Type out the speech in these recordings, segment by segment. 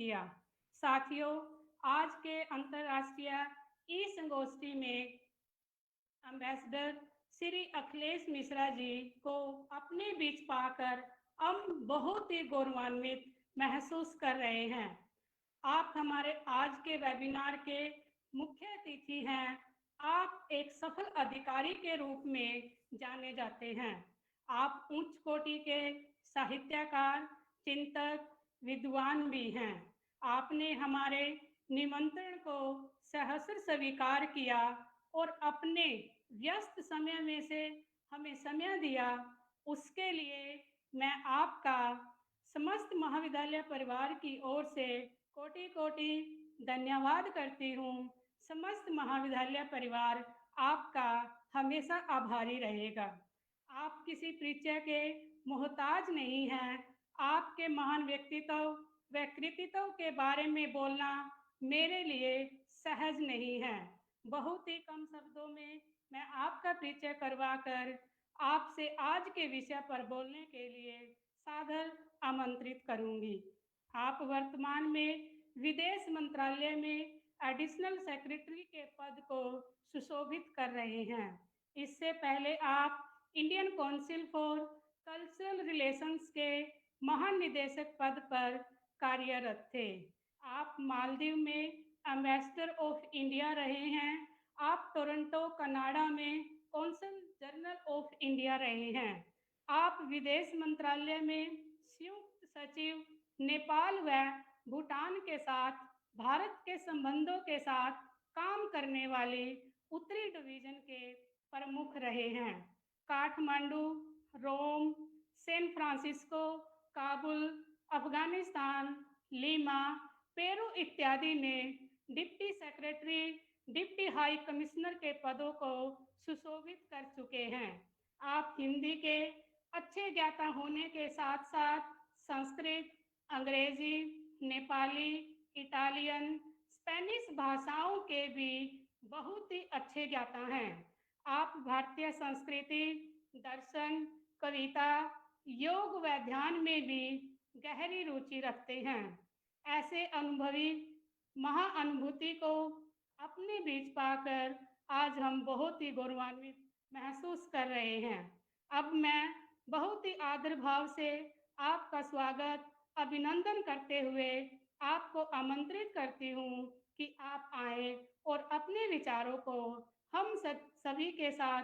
किया। साथियों, आज के अंतर्राष्ट्रीय ई संगोष्ठी में एम्बेसडर श्री अखिलेश मिश्रा जी को अपने बीच पाकर हम बहुत ही गौरवान्वित महसूस कर रहे हैं। आप हमारे आज के वेबिनार के मुख्य अतिथि हैं। आप एक सफल अधिकारी के रूप में जाने जाते हैं। आप उच्च कोटि के साहित्यकार, चिंतक, विद्वान भी हैं। आपने हमारे निमंत्रण को सहर्ष स्वीकार किया और अपने व्यस्त समय में से हमें समय दिया। उसके लिए मैं आपका समस्त महाविद्यालय परिवार की ओर से कोटि कोटि धन्यवाद करती हूँ। समस्त महाविद्यालय परिवार आपका हमेशा आभारी रहेगा। आप किसी परिचय के मोहताज नहीं हैं। आपके महान व्यक्तित्व व कृतित्व के बारे में बोलना मेरे लिए सहज नहीं है। बहुत ही कम शब्दों में मैं आपका परिचय करवाकर आपसे आज के विषय पर बोलने के लिए सादर आमंत्रित करूंगी। आप वर्तमान में विदेश मंत्रालय में एडिशनल सेक्रेटरी के पद को सुशोभित कर रहे हैं। इससे पहले आप Indian council for cultural relations के महानिदेशक पद पर कार्यरत थे। आप मालदीव में एम्बेसडर ऑफ इंडिया रहे हैं। आप टोरंटो कनाडा में कौंसल जनरल ऑफ इंडिया रहे हैं। आप विदेश मंत्रालय में संयुक्त सचिव नेपाल व भूटान के साथ भारत के संबंधों के साथ काम करने वाले उत्तरी डिवीजन के प्रमुख रहे हैं। Kathmandu, Rome, San Francisco, Kabul, Afghanistan, Lima, Peru इत्यादि में deputy secretary, deputy high commissioner के पदों को सुशोभित कर चुके हैं। आप हिंदी के अच्छे ज्ञाता होने के साथ साथ संस्कृत, अंग्रेजी, नेपाली, इटालियन, स्पेनिश भाषाओं के भी बहुत ही अच्छे ज्ञाता हैं। आप भारतीय संस्कृति, दर्शन, कविता, योग व ध्यान में भी गहरी रुचि रखते हैं। ऐसे अनुभवी महाअनुभूति को अपने बीच पाकर आज हम बहुत ही गौरवान्वित महसूस कर रहे हैं। अब मैं बहुत ही आदर भाव से आपका स्वागत, अभिनंदन करते हुए आपको आमंत्रित करती हूँ कि आप आए और अपने विचारों को हम सभी के साथ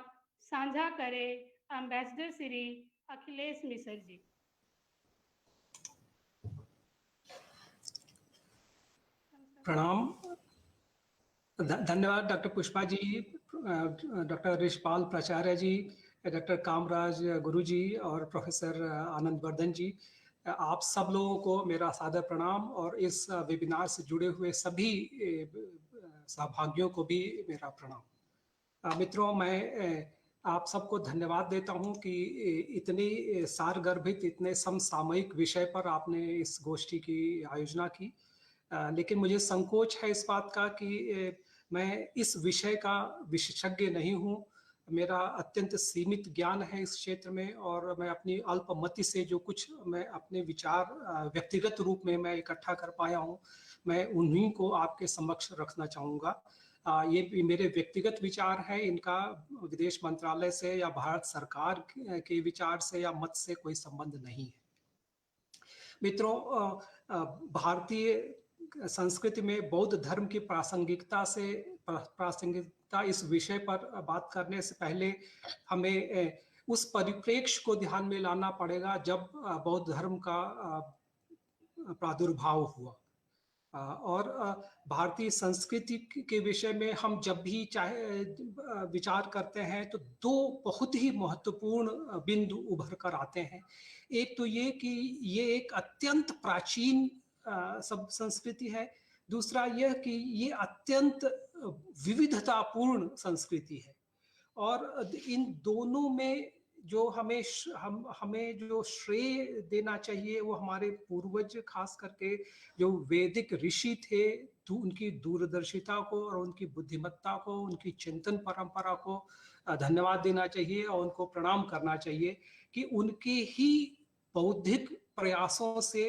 साझा करें। एम्बेसडर श्री अखिलेश मिश्र जी। प्रणाम। धन्यवाद डॉक्टर पुष्पा जी, डॉक्टर ऋषपाल प्राचार्य जी, डॉक्टर कामराज गुरु जी और प्रोफेसर आनंद वर्धन जी। आप सब लोगों को मेरा सादर प्रणाम और इस वेबिनार से जुड़े हुए सभी सहभागियों को भी मेरा प्रणाम। मित्रों, मैं आप सबको धन्यवाद देता हूं कि इतनी सारगर्भित, इतने समसामयिक विषय पर आपने इस गोष्ठी की आयोजना की। लेकिन मुझे संकोच है इस बात का कि मैं इस विषय का विशेषज्ञ नहीं हूं। मेरा अत्यंत सीमित ज्ञान है इस क्षेत्र में और मैं अपनी अल्पमति से जो कुछ मैं अपने विचार व्यक्तिगत रूप में मैं इकट्ठा कर पाया हूं, मैं उन्हीं को आपके समक्ष रखना चाहूँगा। ये भी मेरे व्यक्तिगत विचार है, इनका विदेश मंत्रालय से या भारत सरकार के विचार से या मत से कोई संबंध नहीं है। मित्रों, भारतीय संस्कृति में बौद्ध धर्म की प्रासंगिकता इस विषय पर बात करने से पहले हमें उस परिप्रेक्ष्य को ध्यान में लाना पड़ेगा जब बौद्ध धर्म का प्रादुर्भाव हुआ। और भारतीय संस्कृति के विषय में हम जब भी चाहे विचार करते हैं तो दो बहुत ही महत्वपूर्ण बिंदु उभर कर आते हैं। एक तो ये कि ये एक अत्यंत प्राचीन सब संस्कृति है, दूसरा यह कि ये अत्यंत विविधतापूर्ण संस्कृति है। और इन दोनों में जो हमें जो श्रेय देना चाहिए वो हमारे पूर्वज, खास करके जो वैदिक ऋषि थे, उनकी दूरदर्शिता को और उनकी बुद्धिमत्ता को, उनकी चिंतन परंपरा को धन्यवाद देना चाहिए और उनको प्रणाम करना चाहिए कि उनके ही बौद्धिक प्रयासों से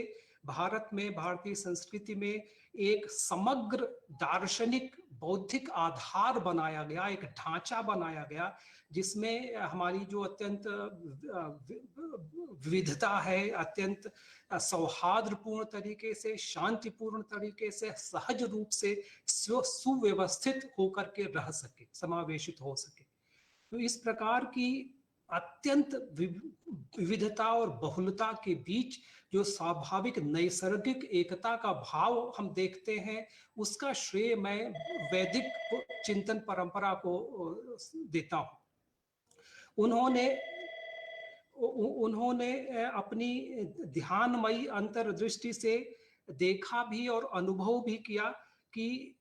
भारत में, भारतीय संस्कृति में एक समग्र दार्शनिक बौद्धिक आधार बनाया गया, एक ढांचा बनाया गया, जिसमें हमारी जो अत्यंत विविधता है, अत्यंत सौहार्दपूर्ण तरीके से, शांतिपूर्ण तरीके से, सहज रूप से सुव्यवस्थित होकर के रह सके, समावेशित हो सके। तो इस प्रकार की अत्यंत विविधता और बहुलता के बीच जो स्वाभाविक नैसर्गिक एकता का भाव हम देखते हैं, उसका श्रेय मैं वैदिक चिंतन परंपरा को देता हूं। उन्होंने अपनी ध्यानमयी अंतर्दृष्टि से देखा भी और अनुभव भी किया कि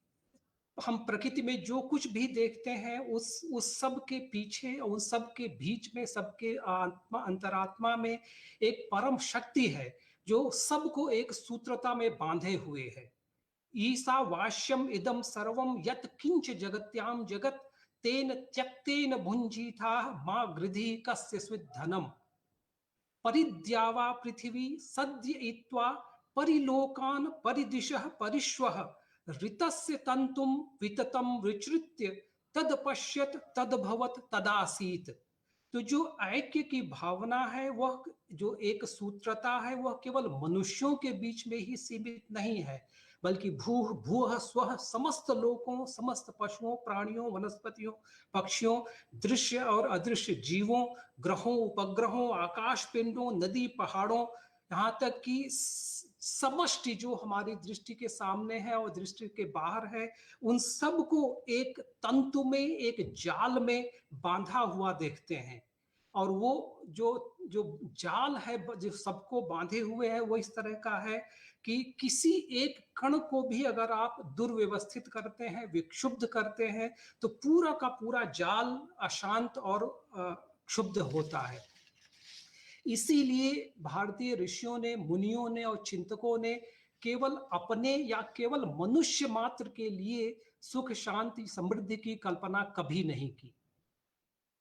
हम प्रकृति में जो कुछ भी देखते हैं उस सब के पीछे, उस सब के बीच में, सबके आत्मा अंतरात्मा में एक परम शक्ति है जो सबको एक सूत्रता में बांधे हुए है। ईसा वाष्यम इदम सर्वम यत किंच जगत्याम जगत तेन त्यक्तेन भुंजीथा मा गृधी कस्य स्विद्धनम परिद्यावा पृथिवी सद्य इत्वा परिलोकान परिदिशः परिश्वः ऋतस्य तंतुम विततम विचृत्य तद पश्यत तद भवत तदासीत। तो जो ऐक्य की भावना है, वह जो एक सूत्रता है, वह केवल मनुष्यों के बीच में ही सीमित नहीं है, बल्कि भूः भुवः स्वः समस्त लोकों, समस्त पशुओं, प्राणियों, वनस्पतियों, पक्षियों, दृश्य और अदृश्य जीवों, ग्रहों, उपग्रहों, आकाश पिंडों, नदी, पहाड़ों, यहाँ तक कि समष्टि जो हमारी दृष्टि के सामने है और दृष्टि के बाहर है, उन सब को एक तंतु में, एक जाल में बांधा हुआ देखते हैं। और वो जो जाल है जो सबको बांधे हुए है, वो इस तरह का है कि किसी एक कण को भी अगर आप दुर्व्यवस्थित करते हैं, विक्षुब्ध करते हैं, तो पूरा का पूरा जाल अशांत और क्षुब्ध होता है। इसीलिए भारतीय ऋषियों ने, मुनियों ने और चिंतकों ने केवल अपने या केवल मनुष्य मात्र के लिए सुख, शांति, समृद्धि की कल्पना कभी नहीं की।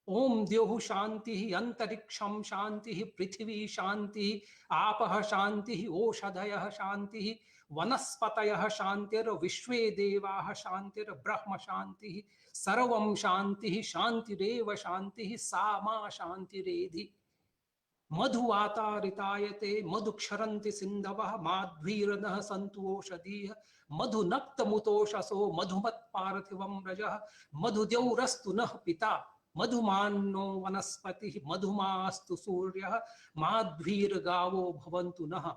ओम द्योः शांति, अंतरिक्षम शांति, पृथ्वी शांति, आपः शांति, ओषधयः शांति, वनस्पतयः शांतिर् विश्वे देवाः शांतिर् ब्रह्म शांति, सर्वं शांति शांतिरेव शांति, सा मा शांतिरेधि। मधुवातारितायते मधुक्षरन्ति सिन्धवः माध्वीरनः सन्तु ओषधीः मधुनक्तमुतोषसो मधुमत्पार्थिवं रजः मधुद्यौरस्तु नः पिता मधुमान्नो वनस्पतिः मधुमास्तु सूर्यः माध्वीर्गावो भवन्तु नः।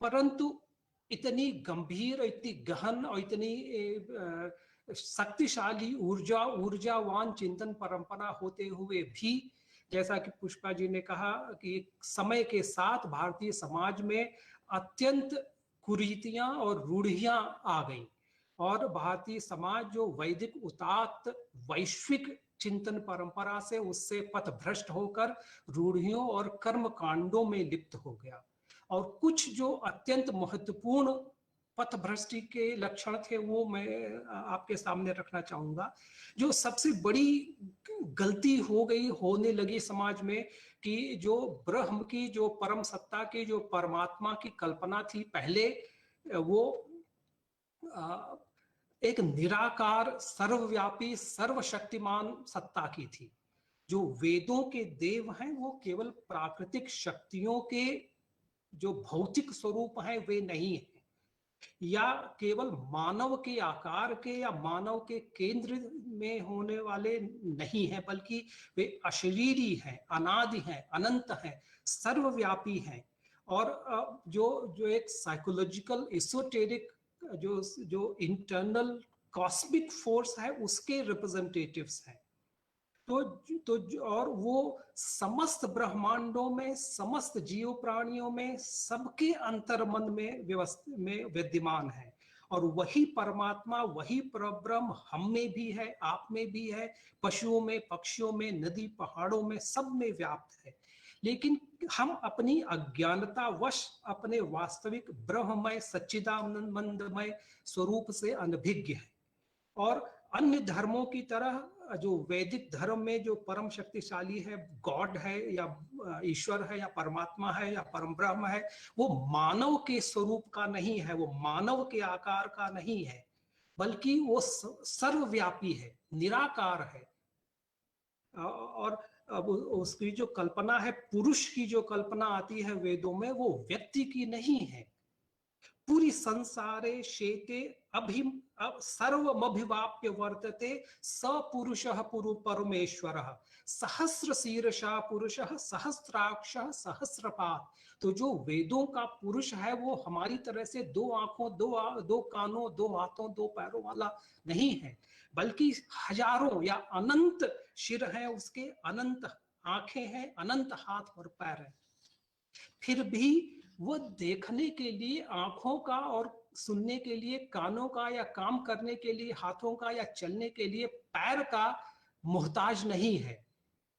परंतु इतनी गंभीर, इतनी गहन और इतनी शक्तिशाली ऊर्जावान चिंतन परंपरा होते हुए भी, जैसा कि पुष्पा जी ने कहा कि समय के साथ भारतीय समाज में अत्यंत कुरीतियां और रूढ़ियां आ गईं और भारतीय समाज जो वैदिक उदात्त वैश्विक चिंतन परंपरा से, उससे पथभ्रष्ट होकर रूढ़ियों और कर्म कांडों में लिप्त हो गया। और कुछ जो अत्यंत महत्वपूर्ण पथभ्रष्टि के लक्षण थे वो मैं आपके सामने रखना चाहूंगा। जो सबसे बड़ी गलती होने लगी समाज में कि जो ब्रह्म की, जो परम सत्ता की, जो परमात्मा की कल्पना थी, पहले वो एक निराकार, सर्वव्यापी, सर्वशक्तिमान सत्ता की थी। जो वेदों के देव हैं वो केवल प्राकृतिक शक्तियों के जो भौतिक स्वरूप हैं वे नहीं है, या केवल मानव के आकार के या मानव के केंद्र में होने वाले नहीं है, बल्कि वे अशरीरी हैं, अनादि हैं, अनंत हैं, सर्वव्यापी हैं। और जो एक साइकोलॉजिकल एसोटेरिक जो इंटरनल कॉस्मिक फोर्स है उसके रिप्रेजेंटेटिव्स हैं। तो और वो समस्त ब्रह्मांडों में, समस्त जीव प्राणियों में, सबके अंतर्मन में विद्यमान है। और वही परमात्मा, वही परब्रह्म हम में भी है, आप में भी है, पशुओं में, पक्षियों में, नदी पहाड़ों में, सब में व्याप्त है। लेकिन हम अपनी अज्ञानता वश अपने वास्तविक ब्रह्ममय, सच्चिदानंदमय स्वरूप से अनभिज्ञ हैं। और अन्य धर्मों की तरह जो वैदिक धर्म में जो परम शक्तिशाली है, गॉड है या ईश्वर है या परमात्मा है या परम ब्रह्म है, वो मानव के स्वरूप का नहीं है, वो मानव के आकार का नहीं है, बल्कि वो सर्वव्यापी है, निराकार है। और अब उसकी जो कल्पना है, पुरुष की जो कल्पना आती है वेदों में, वो व्यक्ति की नहीं है। पूरी संसारे शेते सर्वमभिवाप्य वर्तते स पुरुषः परमेश्वरः सहस्र शीर्षा पुरुषः सहस्राक्षः सहस्रपाद। तो जो वेदों का पुरुष है वो हमारी तरह से दो आंखों, दो कानों, दो हाथों, दो पैरों वाला नहीं है, बल्कि हजारों या अनंत सिर है उसके, अनंत आंखें हैं, अनंत हाथ और पैर है। फिर भी वो देखने के लिए आंखों का और सुनने के लिए कानों का या काम करने के लिए हाथों का या चलने के लिए पैर का मोहताज नहीं है।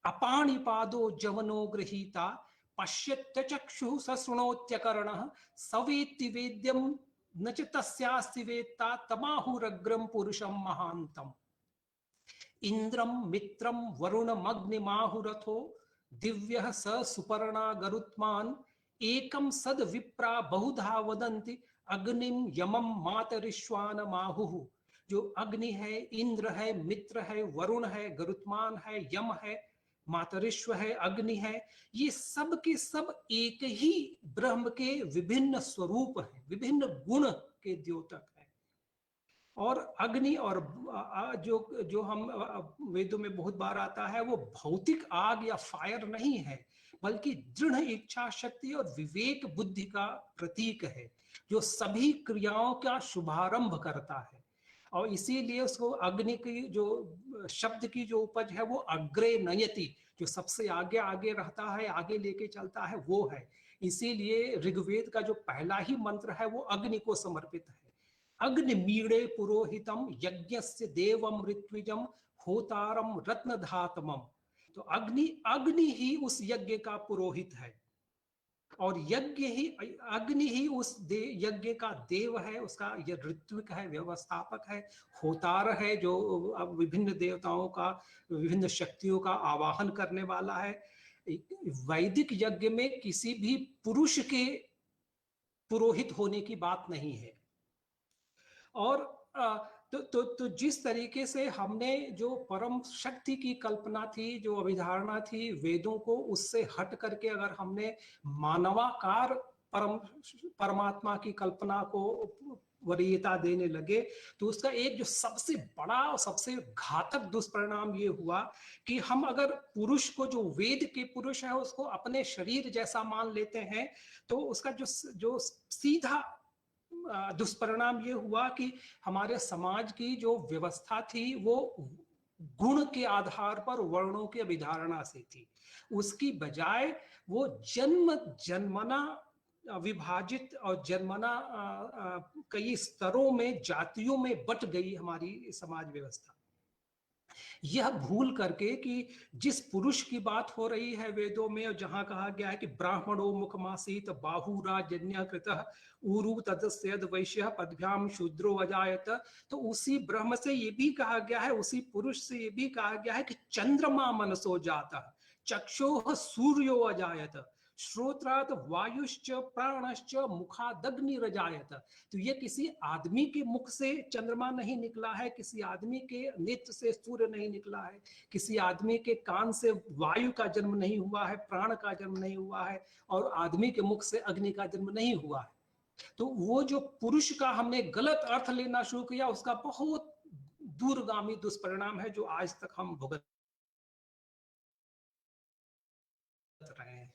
अपाणिपादो जवनो गृहीता पश्यत्य चक्षुः सशृणोत्यकरणः सवेत्ति वेद्यम न च तस्यास्ति वेत्ता तमाहुरग्रम पुरुषम महांतम। इंद्रम मित्रम वरुणमग्निमाहुरथो दिव्यः स सुपर्णा गरुत्मान एकम सद विप्रा बहुधा वदन्ति अग्निम यमम मातरिश्वान माहुः। जो अग्नि है, इंद्र है, मित्र है, वरुण है, गरुत्मान है, यम है, मातरिश्व है, अग्नि है, ये सब के सब एक ही ब्रह्म के विभिन्न स्वरूप हैं, विभिन्न गुण के द्योतक हैं। और अग्नि और जो जो हम वेदों में बहुत बार आता है, वो भौतिक आग या फायर नहीं है, बल्कि दृढ़ इच्छा शक्ति और विवेक बुद्धि का प्रतीक है, जो सभी क्रियाओं का शुभारंभ करता है। और इसीलिए उसको अग्नि की जो शब्द की जो उपज है वो अग्रे नयति, जो सबसे आगे आगे रहता है, आगे लेके चलता है, वो है। इसीलिए ऋग्वेद का जो पहला ही मंत्र है वो अग्नि को समर्पित है। अग्निमीड़े पुरोहितम यज्ञस्य देवम ऋत्विजम होतारम रत्नधातमम। तो अग्नि ही उस यज्ञ का पुरोहित है, और अग्नि ही उस यज्ञ का देव है, उसका ये ऋत्विक है, व्यवस्थापक है, होतार है, जो विभिन्न देवताओं का, विभिन्न शक्तियों का आवाहन करने वाला है। वैदिक यज्ञ में किसी भी पुरुष के पुरोहित होने की बात नहीं है। और तो जिस तरीके से हमने जो परम शक्ति की कल्पना थी, जो अभिधारणा थी वेदों को, उससे हट करके अगर हमने मानवाकार परमात्मा की कल्पना को वरीयता देने लगे, तो उसका एक जो सबसे बड़ा और सबसे घातक दुष्परिणाम ये हुआ कि हम अगर पुरुष को, जो वेद के पुरुष है, उसको अपने शरीर जैसा मान लेते हैं, तो उसका जो सीधा दुष्परिणाम ये हुआ कि हमारे समाज की जो व्यवस्था थी वो गुण के आधार पर वर्णों की अभिधारणा से थी। उसकी बजाय वो जन्मना विभाजित और जन्मना कई स्तरों में, जातियों में बट गई हमारी समाज व्यवस्था। यह भूल करके कि जिस पुरुष की बात हो रही है वेदों में, और जहां कहा गया है कि ब्राह्मणो मुखमासीत बाहुराजन्य कृतः ऊरु तदस्यद वैश्य पदभ्याम शूद्रो अजायत, तो उसी ब्रह्म से ये भी कहा गया है, उसी पुरुष से ये भी कहा गया है कि चंद्रमा मनसो जाता चक्षोः सूर्यो अजायत श्रोत्रात वायुश्च प्राणश्च मुखादग्निरजायत। तो ये किसी आदमी के मुख से चंद्रमा नहीं निकला है, किसी आदमी के नेत्र से सूर्य नहीं निकला है, किसी आदमी के कान से वायु का जन्म नहीं हुआ है, प्राण का जन्म नहीं हुआ है, और आदमी के मुख से अग्नि का जन्म नहीं हुआ है। तो वो जो पुरुष का हमने गलत अर्थ लेना शुरू किया, उसका बहुत दूरगामी दुष्परिणाम है जो आज तक हम भुगत रहे हैं।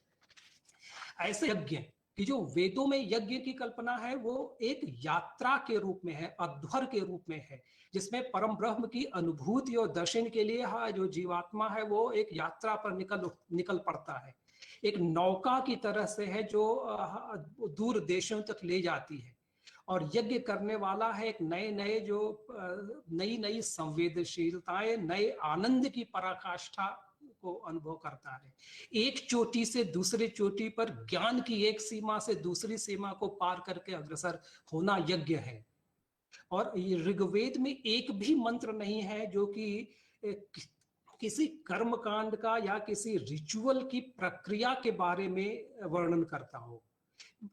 ऐसे यज्ञ कि जो वेदों में यज्ञ की कल्पना है वो एक यात्रा के रूप में है, अध्वर के रूप में है, जिसमें परम ब्रह्म की अनुभूति और दर्शन के लिए जो जीवात्मा है वो एक यात्रा पर निकल पड़ता है, एक नौका की तरह से है जो दूर देशों तक ले जाती है। और यज्ञ करने वाला है एक नई नई संवेदनशीलताएं, नए आनंद की पराकाष्ठा को अनुभव करता है। एक चोटी से दूसरी चोटी पर ज्ञान की एक सीमा से दूसरी सीमा को पार करके अग्रसर होना यज्ञ है। और ये ऋग्वेद में एक भी मंत्र नहीं है जो कि किसी कर्मकांड का या किसी रिचुअल की प्रक्रिया के बारे में वर्णन करता हो।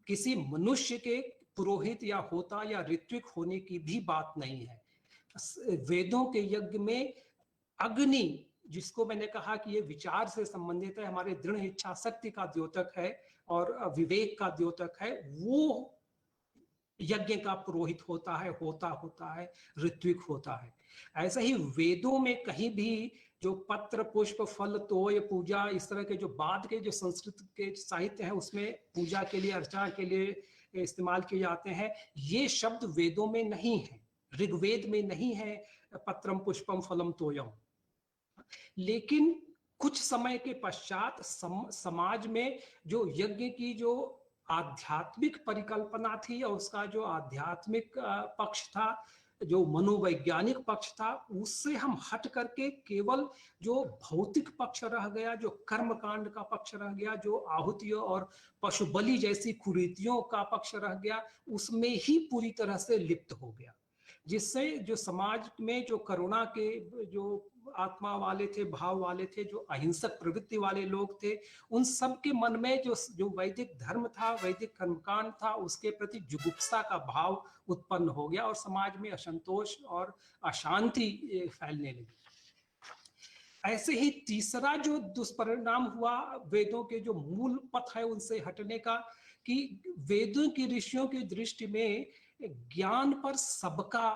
किसी मनुष्य के पुरोहित या होता या ऋत्विक होने की भी बात नहीं है। वेदों के यज्ञ में अग्नि, जिसको मैंने कहा कि ये विचार से संबंधित है, हमारे दृढ़ इच्छा शक्ति का द्योतक है और विवेक का द्योतक है, वो यज्ञ का पुरोहित होता है, होता है, ऋत्विक होता है। ऐसा ही वेदों में कहीं भी जो पत्र पुष्प फल तोय पूजा इस तरह के जो बाद के जो संस्कृत के साहित्य है उसमें पूजा के लिए अर्चना के लिए इस्तेमाल किए जाते हैं, ये शब्द वेदों में नहीं है, ऋग्वेद में नहीं है पत्रम पुष्पम फलम तोयम। लेकिन कुछ समय के पश्चात समाज में जो यज्ञ की जो आध्यात्मिक परिकल्पना थी और उसका जो आध्यात्मिक पक्ष था, जो मनोवैज्ञानिक पक्ष था, उससे हम हट करके केवल जो भौतिक पक्ष रह गया, जो कर्मकांड का पक्ष रह गया, जो आहुतियों और पशु बलि जैसी कुरीतियों का पक्ष रह गया, उसमें ही पूरी तरह से लिप्त हो गया, जिससे जो समाज में जो करुणा के जो आत्मा वाले थे, भाव वाले थे, जो अहिंसक प्रवृत्ति वाले लोग थे, उन सब के मन में जो वैदिक धर्म था, वैदिक कर्मकांड था, उसके प्रति जुगुप्सा का भाव उत्पन्न हो गया और समाज में असंतोष और अशांति फैलने लगी। ऐसे ही तीसरा जो दुष्परिणाम हुआ वेदों के जो मूल पथ है उनसे हटने का, कि वेदों की ऋषियों की दृष्टि में ज्ञान पर सबका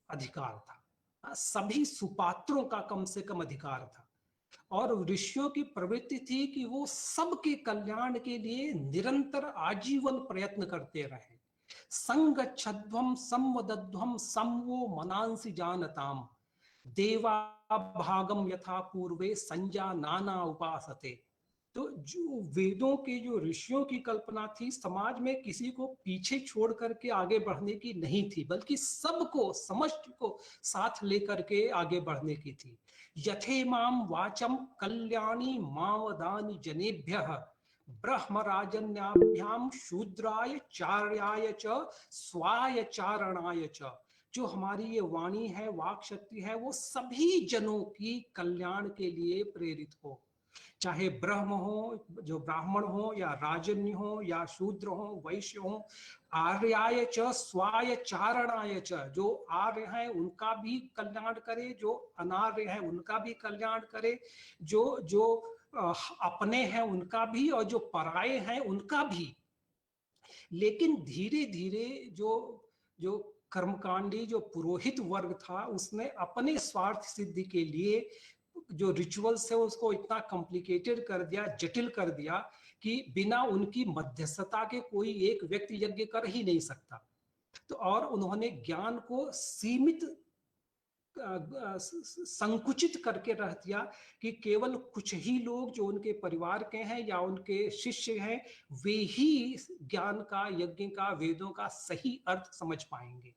अधिकार था, सभी सुपात्रों का कम से कम अधिकार था, और ऋषियों की प्रवृत्ति थी कि वो सबके कल्याण के लिए निरंतर आजीवन प्रयत्न करते रहे। संगच्छध्वम संवदध्वम समवो मनांसि जानताम देवा भागम यथा पूर्वे संजा नाना उपासते। तो जो वेदों के जो ऋषियों की कल्पना थी, समाज में किसी को पीछे छोड़ करके आगे बढ़ने की नहीं थी, बल्कि सबको, समस्त को साथ लेकर के आगे बढ़ने की थी। यथेमाम वाचम कल्याणी मावदानि जनेभ्यः ब्रह्मराजन्याभ्याम शूद्राय चार्याय च स्वाय चारणाय च। जो हमारी ये वाणी है, वाक शक्ति है, वो सभी जनों की कल्याण के लिए प्रेरित हो, चाहे ब्रह्म हो, जो ब्राह्मण हो, या राजन्य हो, या शूद्र हो, वैश्य हो। आर्याय च स्वाय चारणाय च, जो आर्य है उनका भी कल्याण करे, जो अनार्य है उनका भी कल्याण करे, जो अपने हैं उनका भी और जो पराये हैं उनका भी। लेकिन धीरे धीरे जो कर्मकांडी जो पुरोहित वर्ग था, उसने अपने स्वार्थ सिद्धि के लिए जो रिचुअल्स है उसको इतना कॉम्प्लिकेटेड कर दिया, जटिल कर दिया, कि बिना उनकी मध्यस्थता के कोई एक व्यक्ति यज्ञ कर ही नहीं सकता। तो और उन्होंने ज्ञान को सीमित संकुचित करके रख दिया कि केवल कुछ ही लोग जो उनके परिवार के हैं या उनके शिष्य हैं, वे ही ज्ञान का, यज्ञ का, वेदों का सही अर्थ समझ पाएंगे।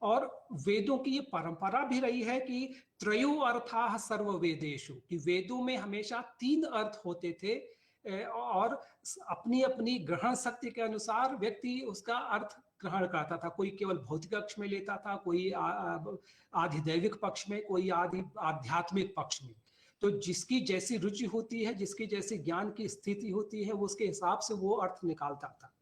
और वेदों की ये परंपरा भी रही है कि त्रयो अर्थाः सर्व वेदेषु, कि वेदों में हमेशा 3 अर्थ होते थे, और अपनी अपनी ग्रहण शक्ति के अनुसार व्यक्ति उसका अर्थ ग्रहण करता था। कोई केवल भौतिक पक्ष में लेता था, कोई आधिदैविक पक्ष में, कोई आध्यात्मिक पक्ष में। तो जिसकी जैसी रुचि होती है, जिसकी जैसी ज्ञान की स्थिति होती है, वो उसके हिसाब से वो अर्थ निकालता था।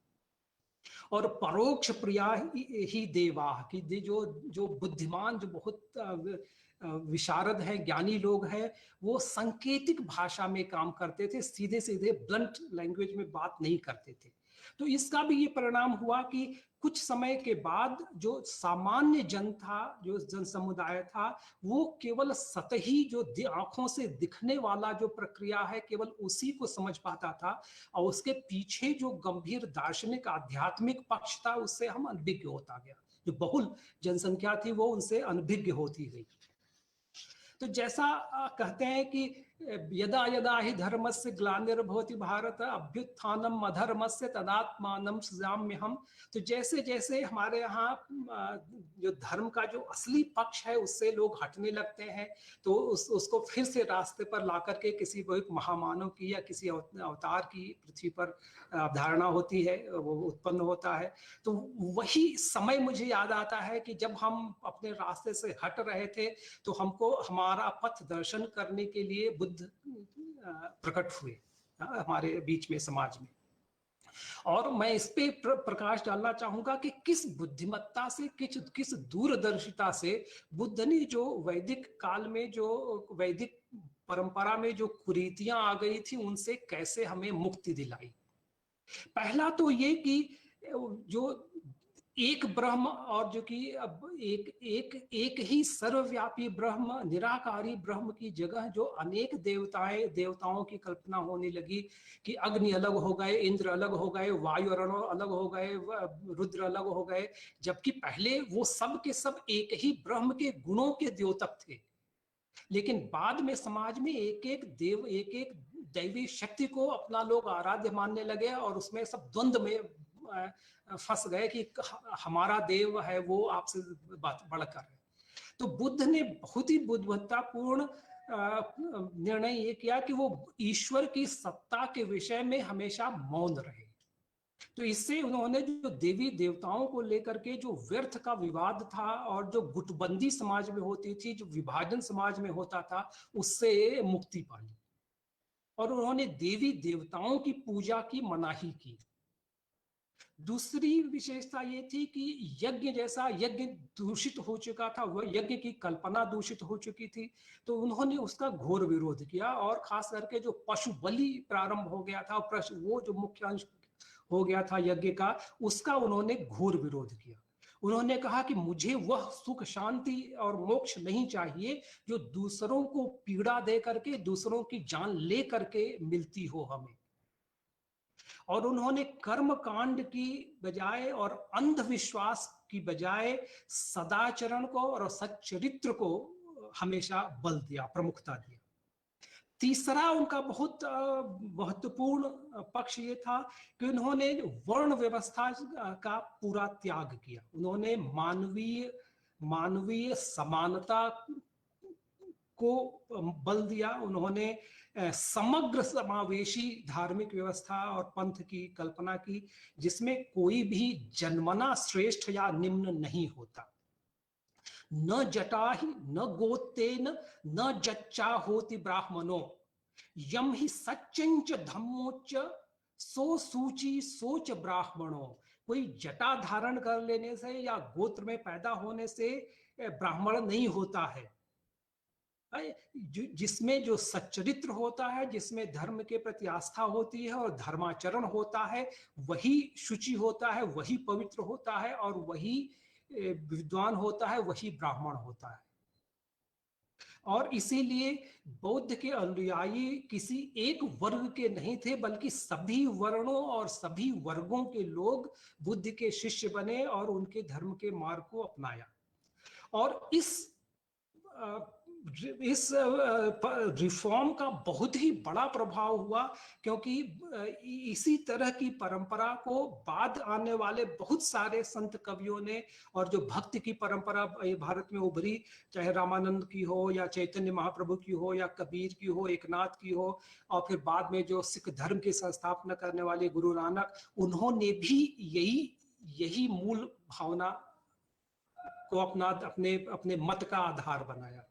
और परोक्ष प्रिया ही देवा, कि जो बुद्धिमान, जो बहुत विशारद है, ज्ञानी लोग हैं, वो सांकेतिक भाषा में काम करते थे, सीधे सीधे ब्लंट लैंग्वेज में बात नहीं करते थे। तो इसका भी ये परिणाम हुआ कि कुछ समय के बाद जो सामान्य जन था, जो जन समुदाय था, वो केवल सतही जो आंखों से दिखने वाला जो प्रक्रिया है, केवल उसी को समझ पाता था, और उसके पीछे जो गंभीर दार्शनिक आध्यात्मिक पक्ष था उससे हम अनभिज्ञ होता गया। जो बहुल जनसंख्या थी वो उनसे अनभिज्ञ होती गई। तो जैसा कहते हैं कि यदा यदा हि धर्मस्य ग्लानिर्भवति भारत अभ्युत्थानम अधर्मस्य तदात्मानं सृजाम्यहम्। तो जैसे जैसे हमारे यहाँ जो धर्म का जो असली पक्ष है उससे लोग हटने लगते हैं, तो उसको फिर से रास्ते पर ला करके किसी को एक महामानव की या किसी अवतार की पृथ्वी पर अवधारणा होती है, वो उत्पन्न होता है। तो वही समय मुझे याद आता है कि जब हम अपने रास्ते से हट रहे थे तो हमको हमारा पथ दर्शन करने के लिए बुद्ध प्रकट हुए हमारे बीच में, समाज में। और मैं इस पे प्रकाश डालना चाहूंगा कि किस बुद्धिमत्ता से, किस दूरदर्शिता से बुद्ध ने जो वैदिक काल में, जो वैदिक परंपरा में जो कुरीतियां आ गई थी, उनसे कैसे हमें मुक्ति दिलाई। पहला तो ये कि जो एक ब्रह्म, और जो कि अब एक ही सर्वव्यापी ब्रह्म, निराकारी ब्रह्म की जगह जो अनेक देवताओं की कल्पना होने लगी कि अग्नि अलग हो गए, इंद्र अलग हो गए, वायु अलग हो गए, रुद्र अलग हो गए, जबकि पहले वो सब के सब एक ही ब्रह्म के गुणों के द्योतक थे। लेकिन बाद में समाज में एक एक दैवी शक्ति को अपना लोग आराध्य मानने लगे और उसमें सब द्वंद्व में फंस गए कि हमारा देव है वो आपसे बढ़कर है। तो बुद्ध ने बहुत ही बुद्धिमत्तापूर्ण निर्णय ये किया कि वो ईश्वर की सत्ता के विषय में हमेशा मौन रहे। तो इससे उन्होंने जो देवी देवताओं को लेकर के जो व्यर्थ का विवाद था और जो गुटबंदी समाज में होती थी, जो विभाजन समाज में होता था, उससे मुक्ति पाई। और उन्होंने देवी देवताओं की पूजा की मनाही की। दूसरी विशेषता ये थी कि यज्ञ जैसा, यज्ञ दूषित हो चुका था, वह यज्ञ की कल्पना दूषित हो चुकी थी, तो उन्होंने उसका घोर विरोध किया। और खास करके जो पशु बलि प्रारंभ हो गया था, वो जो मुख्य अंश हो गया था यज्ञ का, उसका उन्होंने घोर विरोध किया। उन्होंने कहा कि मुझे वह सुख, शांति और मोक्ष नहीं चाहिए जो दूसरों को पीड़ा दे करके, दूसरों की जान ले करके मिलती हो हमें। और उन्होंने कर्म कांड की बजाय और अंधविश्वास की बजाय सदाचरण को और सच्चरित्र को हमेशा बल दिया, प्रमुखता दिया। तीसरा उनका बहुत महत्वपूर्ण पक्ष ये था कि उन्होंने वर्ण व्यवस्था का पूरा त्याग किया। उन्होंने मानवीय समानता को बल दिया। उन्होंने समग्र समावेशी धार्मिक व्यवस्था और पंथ की कल्पना की, जिसमें कोई भी जन्मना श्रेष्ठ या निम्न नहीं होता। न जटाहि न गोत्तेन न जच्चा होति ब्राह्मणो यम ही सच्चंच धम्मोच्च सो सूची सोच ब्राह्मणो। कोई जटा धारण कर लेने से या गोत्र में पैदा होने से ब्राह्मण नहीं होता है। जिसमें जो सच्चरित्र होता है, जिसमें धर्म के प्रति आस्था होती है और धर्माचरण होता है, वही शुचि होता है, वही पवित्र होता है और वही विद्वान होता है, वही ब्राह्मण होता है। और इसीलिए बौद्ध के अनुयायी किसी एक वर्ग के नहीं थे, बल्कि सभी वर्णों और सभी वर्गों के लोग बुद्ध के शिष्य बने और उनके धर्म के मार्ग को अपनाया। और इस रिफॉर्म का बहुत ही बड़ा प्रभाव हुआ, क्योंकि इसी तरह की परंपरा को बाद आने वाले बहुत सारे संत कवियों ने, और जो भक्ति की परंपरा भारत में उभरी, चाहे रामानंद की हो या चैतन्य महाप्रभु की हो या कबीर की हो, एकनाथ की हो, और फिर बाद में जो सिख धर्म की संस्थापना करने वाले गुरु नानक, उन्होंने भी यही मूल भावना को अपने मत का आधार बनाया।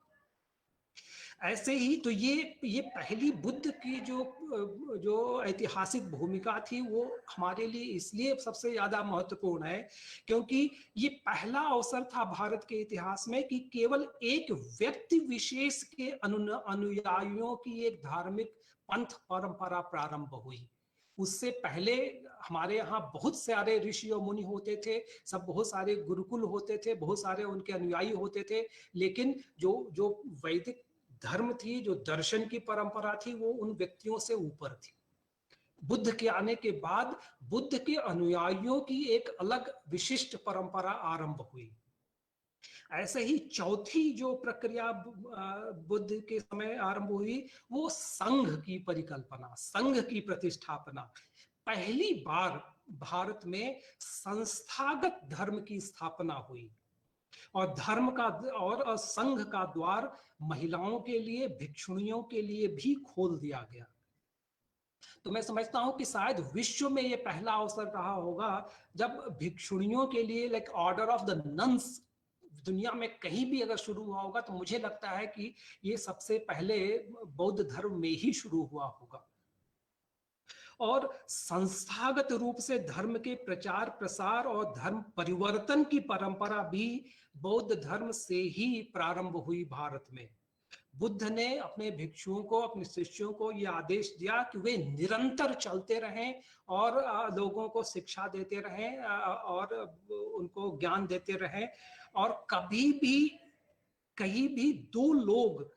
ऐसे ही तो ये पहली बुद्ध की जो ऐतिहासिक भूमिका थी, वो हमारे लिए इसलिए सबसे ज्यादा महत्वपूर्ण है क्योंकि ये पहला अवसर था भारत के इतिहास में कि केवल एक व्यक्ति विशेष के अनुयायियों की एक धार्मिक पंथ परंपरा प्रारंभ हुई। उससे पहले हमारे यहाँ बहुत सारे ऋषि और मुनि होते थे, सब बहुत सारे गुरुकुल होते थे, बहुत सारे उनके अनुयायी होते थे, लेकिन जो वैदिक धर्म थी, जो दर्शन की परंपरा थी, वो उन व्यक्तियों से ऊपर थी। बुद्ध के आने के बाद बुद्ध के अनुयायियों की एक अलग विशिष्ट परंपरा आरंभ हुई। ऐसे ही चौथी जो प्रक्रिया बुद्ध के समय आरंभ हुई, वो संघ की परिकल्पना, संघ की प्रतिष्ठापना। पहली बार भारत में संस्थागत धर्म की स्थापना हुई और धर्म का और संघ का द्वार महिलाओं के लिए, भिक्षुणियों के लिए भी खोल दिया गया। तो मैं समझता हूं कि शायद विश्व में यह पहला अवसर रहा होगा जब भिक्षुणियों के लिए, like order of the nuns, दुनिया में कहीं भी अगर शुरू हुआ होगा तो मुझे लगता है कि ये सबसे पहले बौद्ध धर्म में ही शुरू हुआ होगा। और संस्थागत रूप से धर्म के प्रचार प्रसार और धर्म परिवर्तन की परंपरा भी बौद्ध धर्म से ही प्रारंभ हुई भारत में। बुद्ध ने अपने भिक्षुओं को, अपने शिष्यों को यह आदेश दिया कि वे निरंतर चलते रहें और लोगों को शिक्षा देते रहें और उनको ज्ञान देते रहें, और कभी भी कहीं भी दो लोग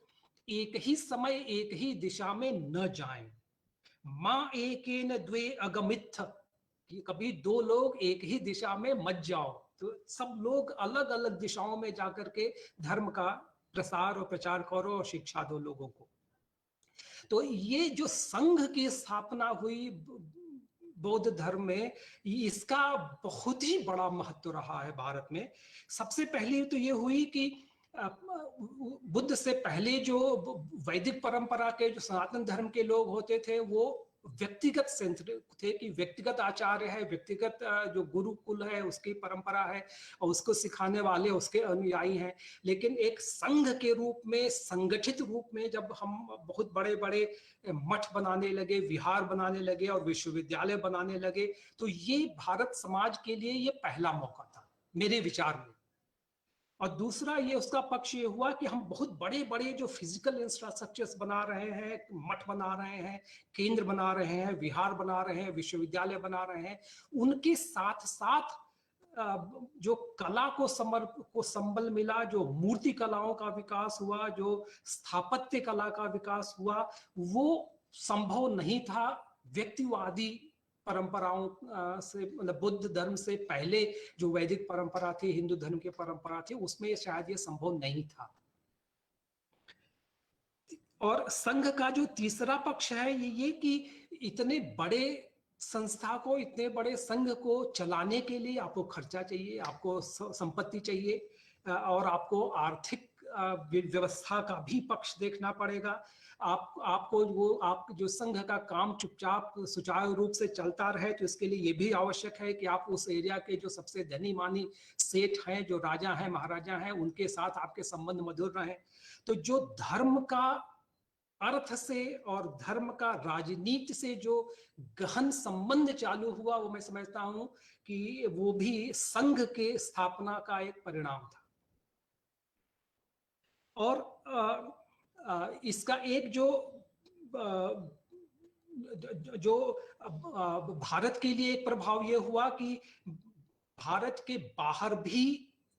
एक ही समय एक ही दिशा में न जाएं। मां एकेन द्वे अगमित्थ, कि कभी दो लोग एक ही दिशा में मत जाओ। तो सब लोग अलग अलग दिशाओं में जाकर के धर्म का प्रसार और प्रचार करो और शिक्षा दो लोगों को। तो ये जो संघ की स्थापना हुई बौद्ध धर्म में, इसका बहुत ही बड़ा महत्व रहा है भारत में। सबसे पहले तो ये हुई कि बुद्ध से पहले जो वैदिक परंपरा के, जो सनातन धर्म के लोग होते थे, वो व्यक्तिगत सेंट्रिक थे कि व्यक्तिगत आचार्य है, व्यक्तिगत जो गुरुकुल है उसकी परंपरा है और उसको सिखाने वाले उसके अनुयायी हैं। लेकिन एक संघ के रूप में, संगठित रूप में जब हम बहुत बड़े बड़े मठ बनाने लगे, विहार बनाने लगे और विश्वविद्यालय बनाने लगे, तो ये भारत समाज के लिए ये पहला मौका था मेरे विचार में। और दूसरा ये उसका पक्ष ये हुआ कि हम बहुत बड़े बड़े जो फिजिकल इंफ्रास्ट्रक्चर्स बना रहे हैं, मठ बना रहे हैं, केंद्र बना रहे हैं, विहार बना रहे हैं, विश्वविद्यालय बना रहे हैं, उनके साथ साथ जो कला को संबल मिला, जो मूर्ति कलाओं का विकास हुआ, जो स्थापत्य कला का विकास हुआ, वो संभव नहीं था व्यक्तिवादी परंपराओं से, मतलब बुद्ध धर्म से पहले जो वैदिक परंपरा थी, हिंदू धर्म की परंपरा थी, उसमें शायद ये संभव नहीं था। और संघ का जो तीसरा पक्ष है ये कि इतने बड़े संस्था को, इतने बड़े संघ को चलाने के लिए आपको खर्चा चाहिए, आपको संपत्ति चाहिए और आपको आर्थिक व्यवस्था का भी पक्ष देखना पड़ेगा। आप जो संघ का काम चुपचाप सुचारू रूप से चलता रहे, तो इसके लिए ये भी आवश्यक है कि आप उस एरिया के जो सबसे धनी मानी सेठ हैं, जो राजा हैं, महाराजा हैं, उनके साथ आपके संबंध मधुर रहें। तो जो धर्म का अर्थ से और धर्म का राजनीति से जो गहन संबंध चालू हुआ, वो मैं समझता हूं कि वो भी संघ के स्थापना का एक परिणाम था। और इसका एक जो भारत के लिए एक प्रभाव ये हुआ कि भारत के बाहर भी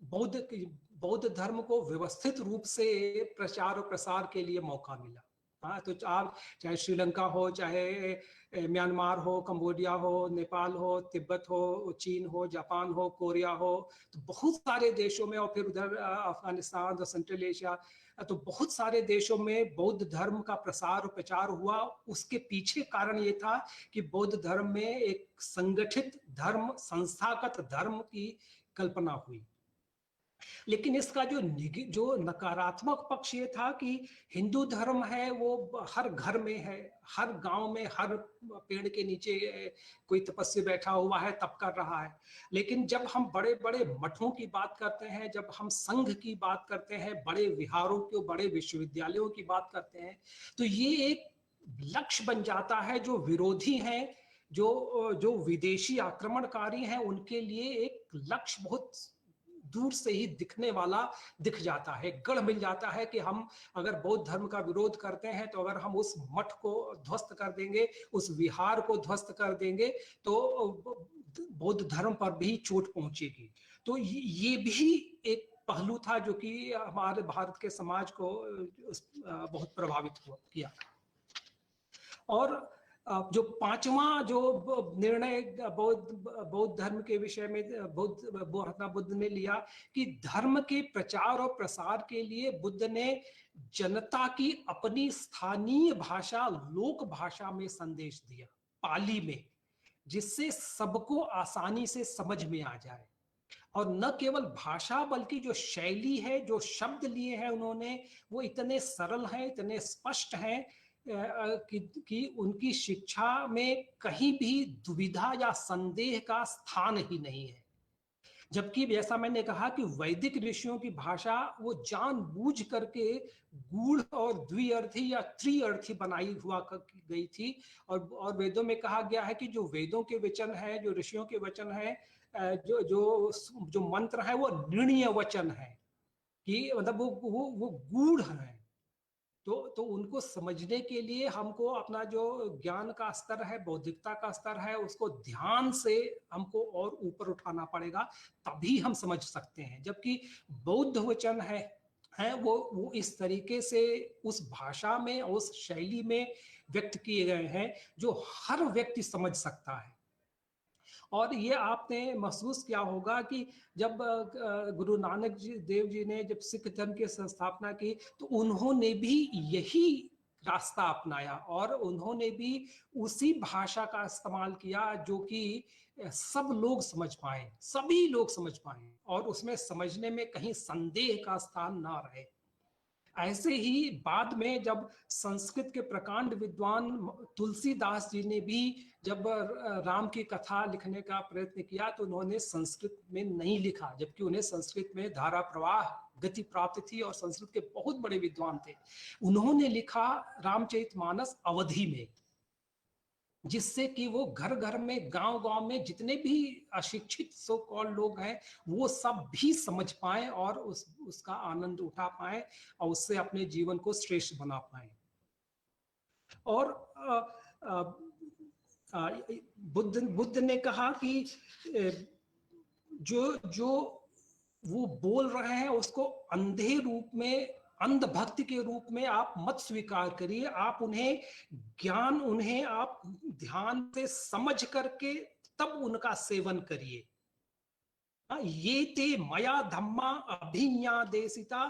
बौद्ध धर्म को व्यवस्थित रूप से प्रचार और प्रसार के लिए मौका मिला। हाँ, तो आप चाहे श्रीलंका हो, चाहे म्यांमार हो, कंबोडिया हो, नेपाल हो, तिब्बत हो, चीन हो, जापान हो, कोरिया हो, तो बहुत सारे देशों में, और फिर उधर अफगानिस्तान और सेंट्रल एशिया, तो बहुत सारे देशों में बौद्ध धर्म का प्रसार और प्रचार हुआ। उसके पीछे कारण ये था कि बौद्ध धर्म में एक संगठित धर्म, संस्थागत धर्म की कल्पना हुई। लेकिन इसका जो नकारात्मक पक्ष ये था कि हिंदू धर्म है वो हर घर में है, हर गांव में, हर पेड़ के नीचे कोई तपस्वी बैठा हुआ है तब कर रहा है। लेकिन जब हम बड़े बड़े मठों की बात करते हैं, जब हम संघ की बात करते हैं, बड़े विहारों की, बड़े विश्वविद्यालयों की बात करते हैं, तो ये एक लक्ष्य बन जाता है जो विरोधी हैं, जो विदेशी आक्रमणकारी हैं, उनके लिए एक लक्ष्य बहुत दूर से ही दिखने वाला दिख जाता है, गढ़ मिल जाता है कि हम अगर बौद्ध धर्म का विरोध करते हैं, तो अगर हम उस मठ को ध्वस्त कर देंगे, उस विहार को ध्वस्त कर देंगे, तो बौद्ध धर्म पर भी चोट पहुंचेगी। तो ये भी एक पहलू था जो कि हमारे भारत के समाज को बहुत प्रभावित किया। और जो पांचवा जो निर्णय बौद्ध धर्म के विषय में महात्मा बुद्ध ने लिया कि धर्म के प्रचार और प्रसार के लिए बुद्ध ने जनता की अपनी स्थानीय भाषा, लोक भाषा में संदेश दिया, पाली में, जिससे सबको आसानी से समझ में आ जाए। और न केवल भाषा बल्कि जो शैली है, जो शब्द लिए हैं उन्होंने, वो इतने सरल हैं, इतने स्पष्ट हैं कि उनकी शिक्षा में कहीं भी दुविधा या संदेह का स्थान ही नहीं है। जबकि जैसा मैंने कहा कि वैदिक ऋषियों की भाषा वो जानबूझ करके गूढ़ और द्विअर्थी या त्रिअर्थी बनाई हुआ गई थी। और वेदों में कहा गया है कि जो वेदों के वचन है, जो ऋषियों के वचन है, जो जो जो मंत्र है, वो निर्णय वचन है, कि मतलब वो गूढ़ है। तो उनको समझने के लिए हमको अपना जो ज्ञान का स्तर है, बौद्धिकता का स्तर है, उसको ध्यान से हमको और ऊपर उठाना पड़ेगा, तभी हम समझ सकते हैं। जबकि बौद्ध वचन है वो इस तरीके से उस भाषा में, उस शैली में व्यक्त किए गए हैं जो हर व्यक्ति समझ सकता है। और ये आपने महसूस किया होगा कि जब गुरु नानक देव जी ने जब सिख धर्म की स्थापना की, तो उन्होंने भी यही रास्ता अपनाया और उन्होंने भी उसी भाषा का इस्तेमाल किया जो कि सब लोग समझ पाए, सभी लोग समझ पाए, और उसमें समझने में कहीं संदेह का स्थान ना रहे। ऐसे ही बाद में जब संस्कृत के प्रकांड विद्वान तुलसीदास जी ने भी जब राम की कथा लिखने का प्रयत्न किया, तो उन्होंने संस्कृत में नहीं लिखा, जबकि उन्हें संस्कृत में धारा प्रवाह गति प्राप्त थी और संस्कृत के बहुत बड़े विद्वान थे। उन्होंने लिखा रामचरितमानस अवधी में, जिससे कि वो घर घर में, गांव गांव में जितने भी अशिक्षित सो कॉल लोग हैं, वो सब भी समझ पाए और उसका आनंद उठा पाए और उससे अपने जीवन को श्रेष्ठ बना पाए। और बुद्ध ने कहा कि जो वो बोल रहे हैं उसको अंधे रूप में, अंधभक्ति के रूप में आप मत स्वीकार करिए। आप उन्हें आप ध्यान से समझ करके तब उनका सेवन करिए। ये ते मया धम्मा अभिज्ञादेशिता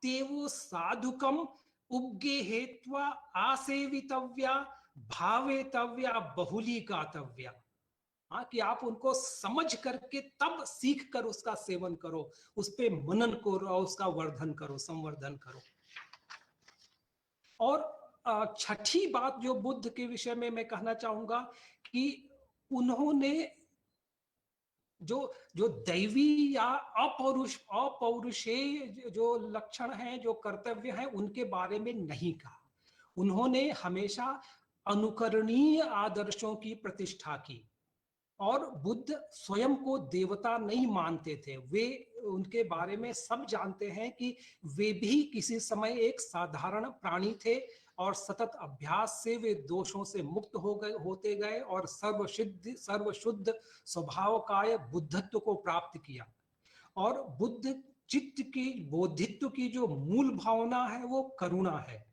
तेवो साधुकम उग्गे हेत्वा आसेवितव्या भावेतव्या बहुलीकातव्या। कि आप उनको समझ करके तब सीख कर उसका सेवन करो, उस पे मनन करो, उसका वर्धन करो, संवर्धन करो। और छठी बात जो बुद्ध के विषय में मैं कहना चाहूंगा कि उन्होंने जो दैवी या अपौरुषेय जो लक्षण हैं, जो कर्तव्य हैं, उनके बारे में नहीं कहा। उन्होंने हमेशा अनुकरणीय आदर्शों की प्रतिष्ठा की। और बुद्ध स्वयं को देवता नहीं मानते थे, वे उनके बारे में सब जानते हैं कि वे भी किसी समय एक साधारण प्राणी थे और सतत अभ्यास से वे दोषों से मुक्त होते गए और सर्वशुद्ध स्वभाव का बुद्धत्व को प्राप्त किया। और बुद्ध चित्त की, बोधित्व की जो मूल भावना है वो करुणा है।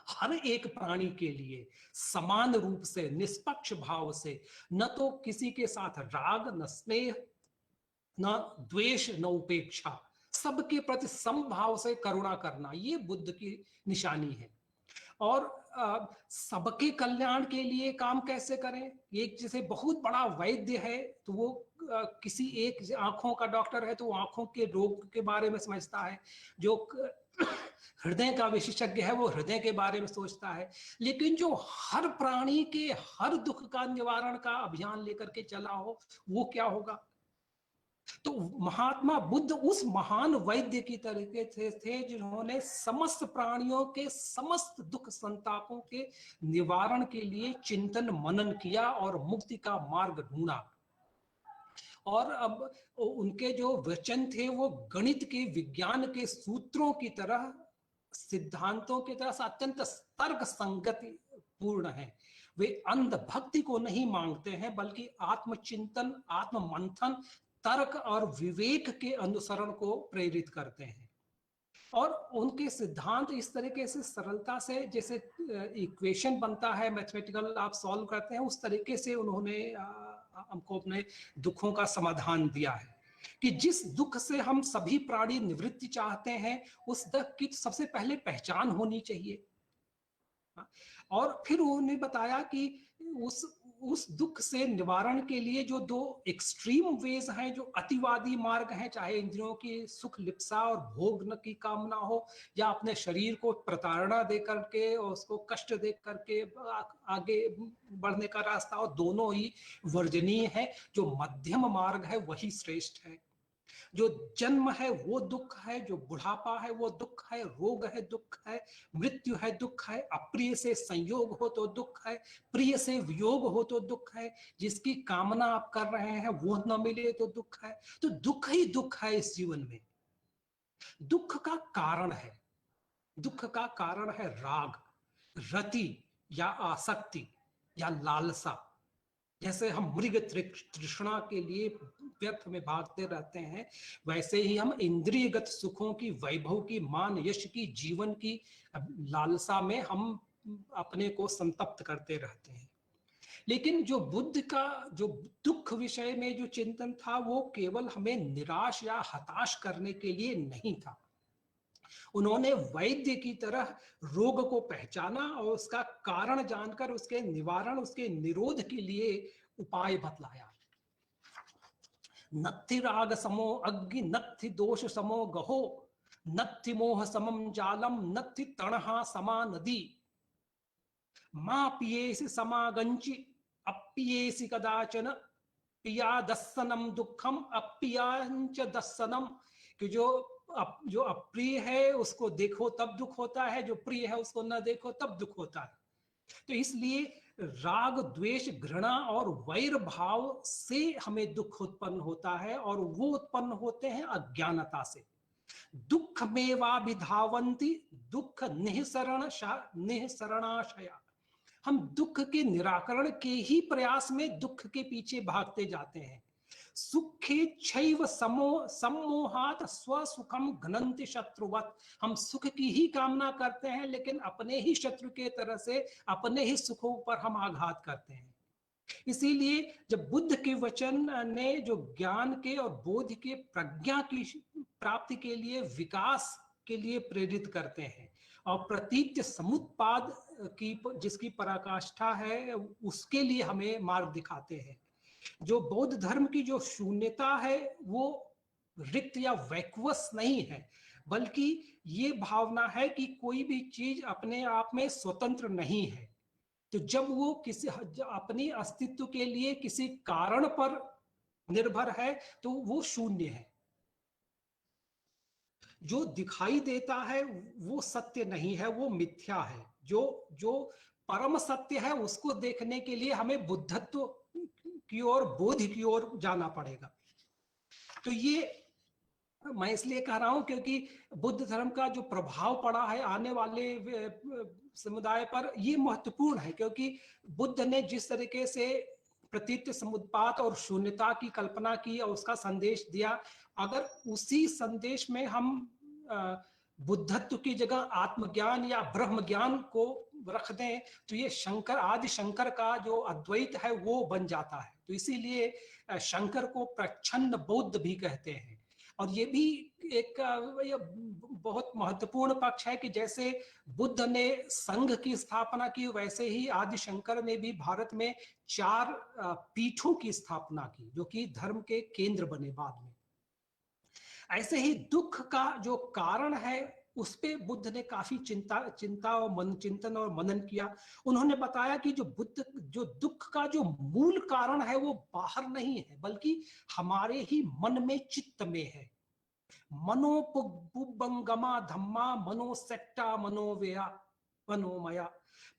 हर एक प्राणी के लिए समान रूप से, निष्पक्ष भाव से, न तो किसी के साथ राग, न स्नेह, न द्वेष, न उपेक्षा, सबके प्रति समभाव से करुणा करना, ये बुद्ध की निशानी है। और सबके कल्याण के लिए काम कैसे करें? एक जैसे बहुत बड़ा वैद्य है तो वो किसी एक आंखों का डॉक्टर है तो वो आंखों के रोग के बारे में समझता है, जो हृदय का विशेषज्ञ है वो हृदय के बारे में सोचता है। लेकिन जो हर प्राणी के हर दुख का निवारण का अभियान लेकर के चला हो, वो क्या होगा? तो महात्मा बुद्ध उस महान वैद्य की तरीके से थे जिन्होंने समस्त प्राणियों के समस्त दुख संतापों के निवारण के लिए चिंतन मनन किया और मुक्ति का मार्ग ढूंढा। और अब उनके जो वचन थे वो गणित के, विज्ञान के सूत्रों की तरह, सिद्धांतों की तरह अत्यंत तर्क संगति पूर्ण है। वे अंध भक्ति को नहीं मांगते हैं, बल्कि आत्मचिंतन, आत्म मंथन, तर्क और विवेक के अनुसरण को प्रेरित करते हैं। और उनके सिद्धांत इस तरीके से सरलता से, जैसे इक्वेशन बनता है मैथमेटिकल, आप सॉल्व करते हैं, उस तरीके से उन्होंने हमको अपने दुखों का समाधान दिया है कि जिस दुख से हम सभी प्राणी निवृत्ति चाहते हैं, उस दुख की सबसे पहले पहचान होनी चाहिए। और फिर उन्होंने बताया कि उस दुख से निवारण के लिए जो दो एक्सट्रीम वेज हैं, जो अतिवादी मार्ग हैं, चाहे इंद्रियों की सुख लिप्सा और भोग की कामना हो, या अपने शरीर को प्रताड़ना दे करके और उसको कष्ट दे करके आगे बढ़ने का रास्ता हो, दोनों ही वर्जनीय है। जो मध्यम मार्ग है वही श्रेष्ठ है। जो जन्म है वो दुख है, जो बुढ़ापा है वो दुख है, रोग है दुख है, मृत्यु है दुख है, अप्रिय से संयोग हो तो दुख है, प्रिय से वियोग हो तो दुख है, जिसकी कामना आप कर रहे हैं वो न मिले तो दुख है। तो दुख ही दुख है इस जीवन में। दुख का कारण है, दुख का कारण है राग, रति या आसक्ति या लालसा। जैसे हम मृग तृष्णा के लिए व्यर्थ में भागते रहते हैं, वैसे ही हम इंद्रियगत सुखों की, वैभव की, मान यश की, जीवन की लालसा में हम अपने को संतप्त करते रहते हैं। लेकिन जो बुद्ध का जो दुख विषय में जो चिंतन था, वो केवल हमें निराश या हताश करने के लिए नहीं था। उन्होंने वैद्य की तरह रोग को पहचाना और उसका कारण जानकर उसके निवारण, उसके निरोध के लिए उपाय बतलाया। नत्थि राग समो अग्नि, नत्थि दोष समो गहो, नत्थि मोह समम जालम, नत्थि तणहा समा नदी, मां पियेसि समागंचि अप्पियेसि कदाचन, पिया दस्सनम दुखम अप्पियांच दस्सनम। कि जो अप्रिय है उसको देखो तब दुख होता है, जो प्रिय है उसको न देखो तब दुख होता है। तो इसलिए राग, द्वेष, घृणा और वैर भाव से हमें दुख उत्पन्न होता है, और वो उत्पन्न होते हैं अज्ञानता से। दुख मेवाभिधावन्ति दुख निःसरणाशया। हम दुख के निराकरण के ही प्रयास में दुख के पीछे भागते जाते हैं। सुखे छैव सम्मोहात स्वसुखम घ्नन्ति शत्रुवत। हम सुख की ही कामना करते हैं, लेकिन अपने ही शत्रु के तरह से अपने ही सुखों पर हम आघात करते हैं। इसीलिए जब बुद्ध के वचन ने जो ज्ञान के और बोध के, प्रज्ञा की प्राप्ति के लिए, विकास के लिए प्रेरित करते हैं, और प्रतीत्य समुत्पाद की जिसकी पराकाष्ठा है, उसके लिए हमें मार्ग दिखाते हैं। जो बौद्ध धर्म की जो शून्यता है वो रिक्त या वैक्वस नहीं है, बल्कि ये भावना है कि कोई भी चीज अपने आप में स्वतंत्र नहीं है। तो जब वो किसी अपनी अस्तित्व के लिए किसी कारण पर निर्भर है तो वो शून्य है। जो दिखाई देता है वो सत्य नहीं है, वो मिथ्या है। जो परम सत्य है उसको देखने के लिए हमें बुद्धत्व की ओर, बोध की ओर जाना पड़ेगा। तो ये मैं इसलिए कह रहा हूं क्योंकि बुद्ध धर्म का जो प्रभाव पड़ा है आने वाले समुदाय पर, ये महत्वपूर्ण है। क्योंकि बुद्ध ने जिस तरीके से प्रतीत्य समुत्पाद और शून्यता की कल्पना की और उसका संदेश दिया, अगर उसी संदेश में हम बुद्धत्व की जगह आत्मज्ञान या ब्रह्म ज्ञान को रख दें, तो ये शंकर, आदि शंकर का जो अद्वैत है वो बन जाता है। तो इसीलिए शंकर को प्रच्छन्न बौद्ध भी कहते हैं। और ये भी एक बहुत महत्वपूर्ण पक्ष है कि जैसे बुद्ध ने संघ की स्थापना की, वैसे ही आदि शंकर ने भी भारत में 4 पीठों की स्थापना की, जो कि धर्म के केंद्र बने बाद में। ऐसे ही दुख का जो कारण है उस पे बुद्ध ने काफी चिंता और चिंतन और मनन किया। उन्होंने बताया कि जो दुख का जो मूल कारण है वो बाहर नहीं है, बल्कि हमारे ही मन में, चित्त में है। मनोपुब्बंगमा धम्मा मनोसेट्टा मनोव्यया मनोमया,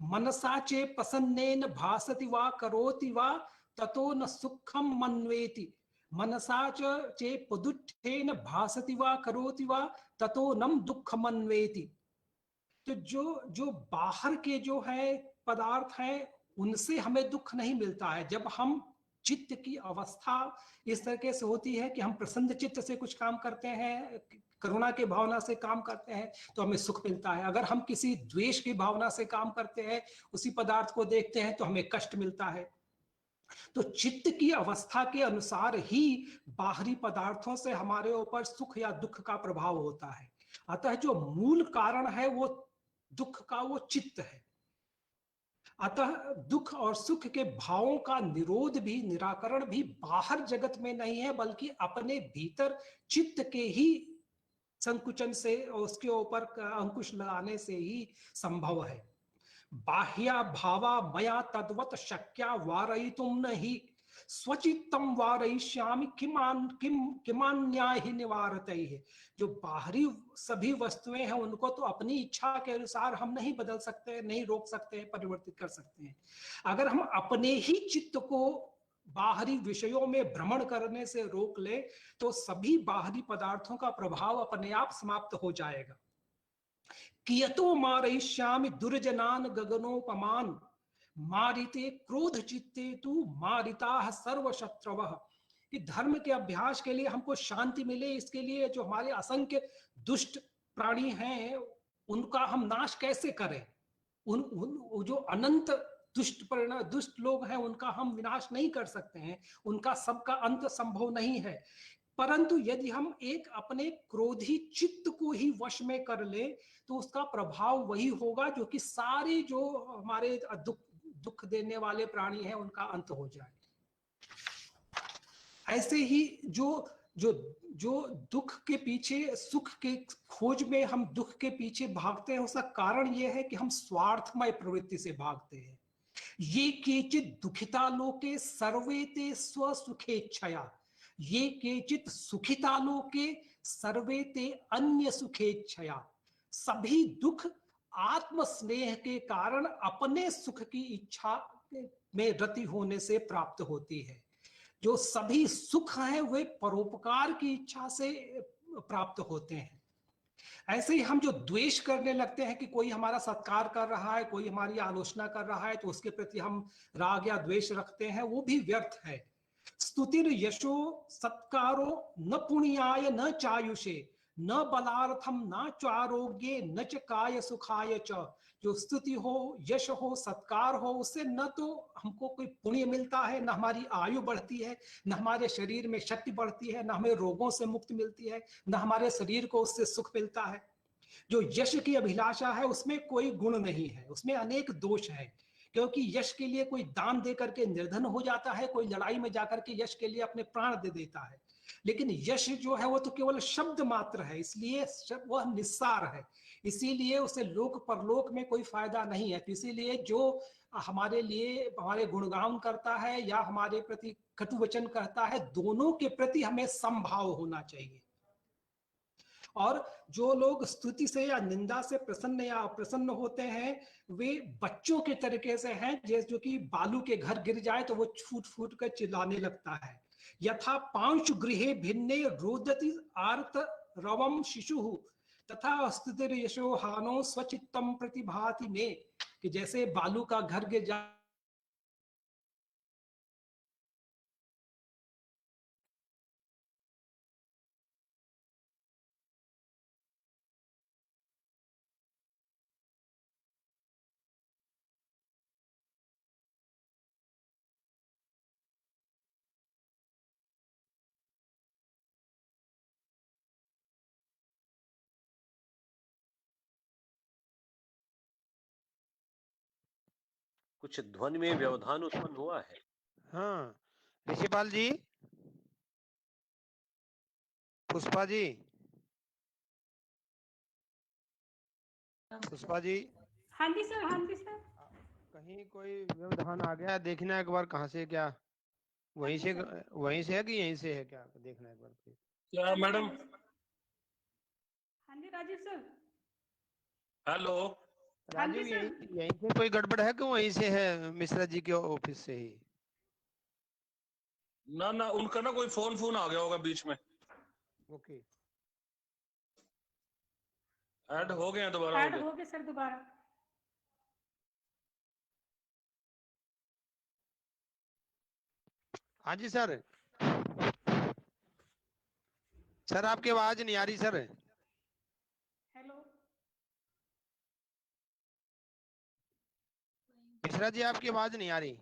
मनसा चे प्रसन्नेन भासति वा करोति वा ततो न सुखम मन्वेति, मनसा चे पुदुष्ठेन भासति वा करोति वा ततो नम दुख मन्वेति। तो जो बाहर के जो है पदार्थ हैं, उनसे हमें दुख नहीं मिलता है। जब हम चित्त की अवस्था इस तरीके से होती है कि हम प्रसन्न चित्त से कुछ काम करते हैं, करुणा की भावना से काम करते हैं तो हमें सुख मिलता है। अगर हम किसी द्वेष की भावना से काम करते हैं, उसी पदार्थ को देखते हैं तो हमें कष्ट मिलता है। तो चित्त की अवस्था के अनुसार ही बाहरी पदार्थों से हमारे ऊपर सुख या दुख का प्रभाव होता है। अतः जो मूल कारण है वो दुख का वो चित्त है। अतः दुख और सुख के भावों का निरोध भी, निराकरण भी बाहर जगत में नहीं है, बल्कि अपने भीतर चित्त के ही संकुचन से और उसके ऊपर अंकुश लगाने से ही संभव है। बाह्या भावा मया तद्वत शक्या वारयितुम नहि स्वचित्तम वारयिष्यामि किमान्याय ही निवारतैः है। जो बाहरी सभी वस्तुएं हैं उनको तो अपनी इच्छा के अनुसार हम नहीं बदल सकते, नहीं रोक सकते, परिवर्तित कर सकते हैं। अगर हम अपने ही चित्त को बाहरी विषयों में भ्रमण करने से रोक ले तो सभी बाहरी पदार्थों का प्रभाव अपने आप समाप्त हो जाएगा। कियतो मारयिष्यामि दुर्जनान गगनोपमान मारिते क्रोध चित्ते तु मारिताः सर्वशत्रवः। कि धर्म के अभ्यास के लिए हमको शांति मिले, इसके लिए जो हमारे असंख्य दुष्ट प्राणी हैं उनका हम नाश कैसे करें। जो अनंत दुष्ट लोग हैं उनका हम विनाश नहीं कर सकते हैं, उनका सबका अंत संभव नहीं है। परंतु यदि हम एक अपने क्रोधी चित्त को ही वश में कर ले तो उसका प्रभाव वही होगा जो कि सारे जो हमारे दुख देने वाले प्राणी हैं उनका अंत हो जाए। ऐसे ही जो जो जो दुख के पीछे सुख के खोज में हम दुख के पीछे भागते हैं, उसका कारण यह है कि हम स्वार्थमय प्रवृत्ति से भागते हैं। ये केचित दुखिता लोके सर्वे ते स्वसुखेच्छया, ये केचित सुखिता लोके सर्वे ते अन्य सुखेच्छया। सभी दुख आत्म स्नेह के कारण अपने सुख की इच्छा में रति होने से प्राप्त होती है। जो सभी सुख हैं वे परोपकार की इच्छा से प्राप्त होते हैं। ऐसे ही हम जो द्वेष करने लगते हैं कि कोई हमारा सत्कार कर रहा है, कोई हमारी आलोचना कर रहा है तो उसके प्रति हम राग या द्वेष रखते हैं, वो भी व्यर्थ है। स्तुतिर यशो सत्कारो न पुण्याय न चायुषे न बलार्थम न चारोग्ये न च काय सुखाय च। जो स्तुति हो, यश हो, सत्कार हो, उससे न तो हमको कोई पुण्य मिलता है, न हमारी आयु बढ़ती है, न हमारे शरीर में शक्ति बढ़ती है, न हमें रोगों से मुक्ति मिलती है, न हमारे शरीर को उससे सुख मिलता है। जो यश की अभिलाषा है उसमें कोई गुण नहीं है, उसमें अनेक दोष है। क्योंकि यश के लिए कोई दान दे करके निर्धन हो जाता है, कोई लड़ाई में जाकर के यश के लिए अपने प्राण दे देता है। लेकिन यश जो है वो तो केवल शब्द मात्र है, इसलिए वह निस्सार है, इसीलिए उसे लोक परलोक में कोई फायदा नहीं है। तो इसीलिए जो हमारे लिए हमारे गुणगान करता है या हमारे प्रति कटु वचन कहता है, दोनों के प्रति हमें समभाव होना चाहिए। और जो लोग स्तुति से या निंदा से प्रसन्न या अप्रसन्न होते हैं वे बच्चों के तरीके से हैं, जैसे जो कि बालू के घर गिर जाए तो वो फूट फूट कर चिल्लाने लगता है। यथा पांच गृहे भिन्ने रोदति आर्त रवम शिशु तथा स्तुतिर यशो हानो स्वचित्तम प्रतिभाति में। कि जैसे बालू का घर गिर जाए कुछ ध्वनि में व्यवधान उत्पन्न हुआ है। हाँ, ऋषिपाल जी, पुष्पा जी, पुष्पा जी। हाँ जी सर, हाँ जी सर। कहीं कोई व्यवधान आ गया, देखना एक बार कहाँ से, क्या वहीं से है कि यहीं से है, क्या देखना एक बार प्लीज। क्या मैडम? हाँ जी राजीव सर। हेलो राजीव, यहीं से कोई गड़बड़ है कि वहीं से है मिश्रा जी के ऑफिस से ही? ना ना, उनका ना कोई फोन आ गया होगा बीच में। ओके, ऐड हो गए दोबारा। ऐड हो गए सर दोबारा। हाँ जी सर। सर आपकी आवाज नहीं आ रही सर। हेलो। मिश्रा जी आपकी आवाज नहीं आ रही।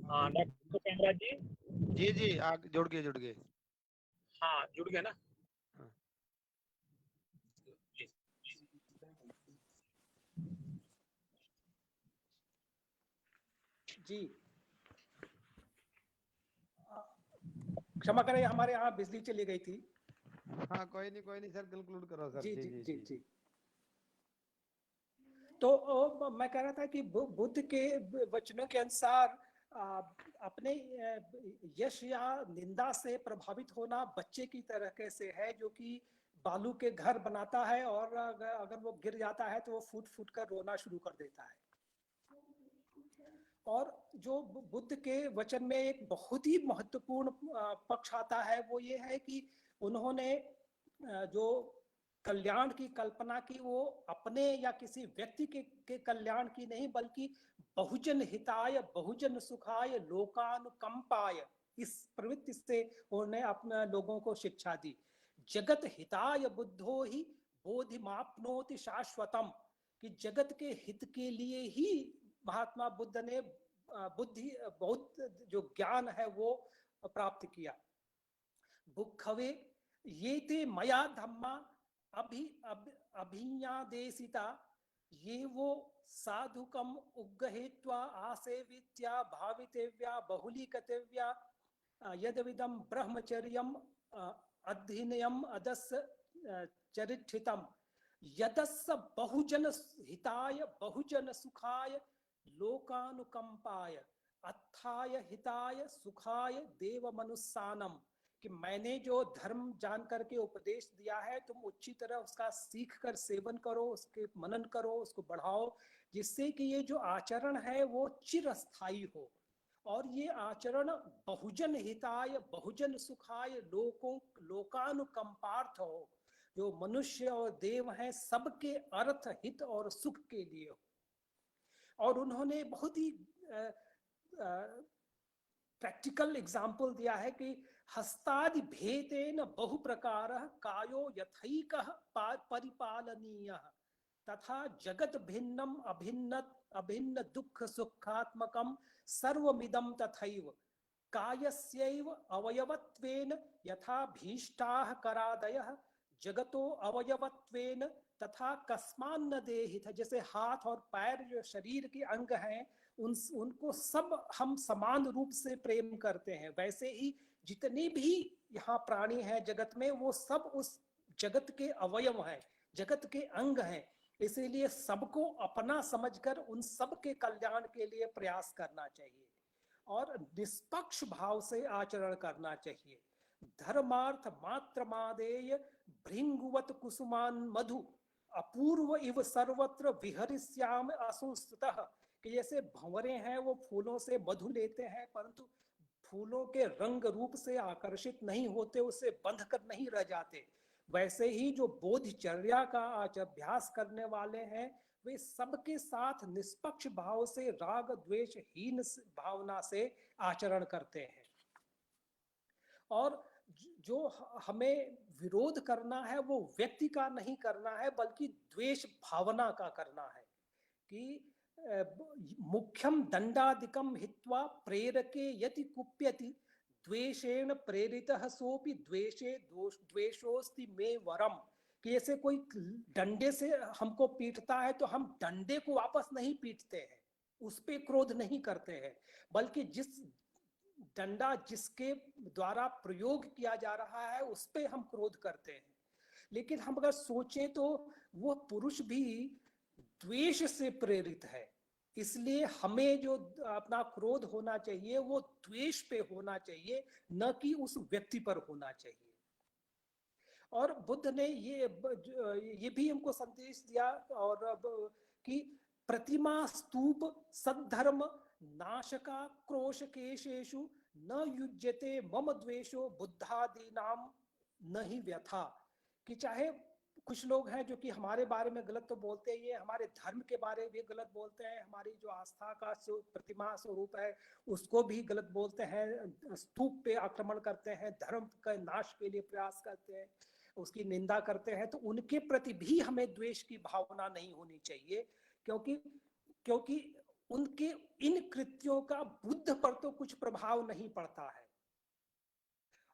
हाँ डॉक्टर कामराज जी। जी जी जुड़ गए। हाँ जुड़ गए ना। हाँ। जी। जी क्षमा करें, हमारे यहाँ बिजली चली गई थी। हाँ कोई नहीं सर, कंक्लूड करो सर। जी जी जी जी जी जी, जी। तो मैं कह रहा था कि बुद्ध के वचनों के अनुसार अपने यश या निंदा से प्रभावित होना बच्चे की तरह से है, जो कि बालू के घर बनाता है और अगर वो गिर जाता है तो वो फूट फूट कर रोना शुरू कर देता है। और जो बुद्ध के वचन में एक बहुत ही महत्वपूर्ण पक्ष आता है, वो ये है कि उन्होंने जो कल्याण की कल्पना की, वो अपने या किसी व्यक्ति के कल्याण की नहीं, बल्कि बहुजन हिताय बहुजन सुखाय लोकानुकंपाय, इस प्रवृत्ति से उन्होंने अपने लोगों को शिक्षा दी। जगत हिताय बुद्धो ही बोधिमाप्नोति शाश्वतम, कि जगत के हित के लिए ही महात्मा बुद्ध ने बौद्ध जो ज्ञान है वो प्राप्त किया। भुखवे ये ते मया धम्मा अभिज्ञादेशिता, ये वो साधुकम उग्गहेत्वा आसेवित्या भावितेव्या बहुलीकतेव्या यदविदम ब्रह्मचर्यम अध्ययनम अदस्य चरित्रितम यदस्य बहुजन हिताय बहुजन सुखाय लोकानुकंपाय अत्थाय हिताय सुखाय देव मनुस्सानम, कि मैंने जो धर्म जान करके उपदेश दिया है, तुम अच्छी तरह उसका सीख कर सेवन करो, उसके मनन करो, उसको बढ़ाओ, जिससे कि ये जो आचरण है वो चिरस्थायी हो, और ये आचरण बहुजन हिताय बहुजन सुखाय लोकानुकंपार्थ हो, जो मनुष्य और देव हैं सबके अर्थ हित और सुख के लिए हो। और उन्होंने बहुत ही प्रैक्टिकल एग्जाम्पल दिया है कि हस्तादि भेदेन बहु प्रकार कायो यथैकः परिपालनीय तथा जगत भिन्नम अभिन्न दुख सुखात्मकम सर्वमिदं तथैव कायस्यैव अवयवत्वेन यथा भीष्टाः करादयः जगतो अवयवत्वेन तथा कस्मान्न देहित, जैसे हाथ और पैर जो शरीर के अंग हैं उनको सब हम समान रूप से प्रेम करते हैं, वैसे ही जितने भी यहाँ प्राणी हैं जगत में वो सब उस जगत के अवयव हैं, जगत के अंग हैं, इसीलिए सबको अपना समझकर उन सब के कल्याण के लिए प्रयास करना चाहिए और निष्पक्ष भाव से आचरण करना चाहिए। धर्मार्थ मात्र मादेय भृंगुवत कुसुमान मधु अपूर्व इव सर्वत्र विहरिष्याम असुस्तः, कि जैसे भंवरे हैं वो फूलों से मधु लेते हैं परंतु फूलों के रंग रूप से आकर्षित नहीं होते, उससे बंध कर नहीं रह जाते, वैसे ही जो बोधचर्या का अभ्यास करने वाले हैं वे सबके साथ निष्पक्ष भाव से राग द्वेष हीन भावना से आचरण करते हैं। और जो हमें विरोध करना है वो व्यक्ति का नहीं करना है बल्कि द्वेष भावना का करना है, कि मुख्यम दंडादिकम हित्वा प्रेरके यति कुप्यति द्वेषेण प्रेरितः सोपि द्वेषे द्वेषोस्ति मे वरम, कि जैसे कोई डंडे से हमको पीटता है तो हम डंडे को वापस नहीं पीटते हैं, उस पे क्रोध नहीं करते हैं, बल्कि जिस डंडा जिसके द्वारा प्रयोग किया जा रहा है उस पे हम क्रोध करते हैं। लेकिन हम अगर सोचें तो वो पुरुष भी द्वेष से प्रेरित है, इसलिए हमें जो अपना क्रोध होना चाहिए वो द्वेष पे होना चाहिए, न कि उस व्यक्ति पर होना चाहिए। और बुद्ध ने ये भी हमको संदेश दिया और कि प्रतिमा स्तूप सद्धर्म नाशका क्रोश केशेषु न युज्यते मम द्वेषो बुद्धादीनाम न ही व्यथा, कि चाहे कुछ लोग हैं जो कि हमारे बारे में गलत तो बोलते ही है, हमारे धर्म के बारे में भी गलत बोलते हैं, हमारी जो आस्था का प्रतिमा स्वरूप है उसको भी गलत बोलते हैं, स्तूप पे आक्रमण करते हैं, धर्म का नाश के लिए प्रयास करते हैं, उसकी निंदा करते हैं। तो उनके प्रति भी हमें द्वेष की भावना नहीं होनी चाहिए, क्योंकि क्योंकि उनके इन कृत्यों का बुद्ध पर तो कुछ प्रभाव नहीं पड़ता है।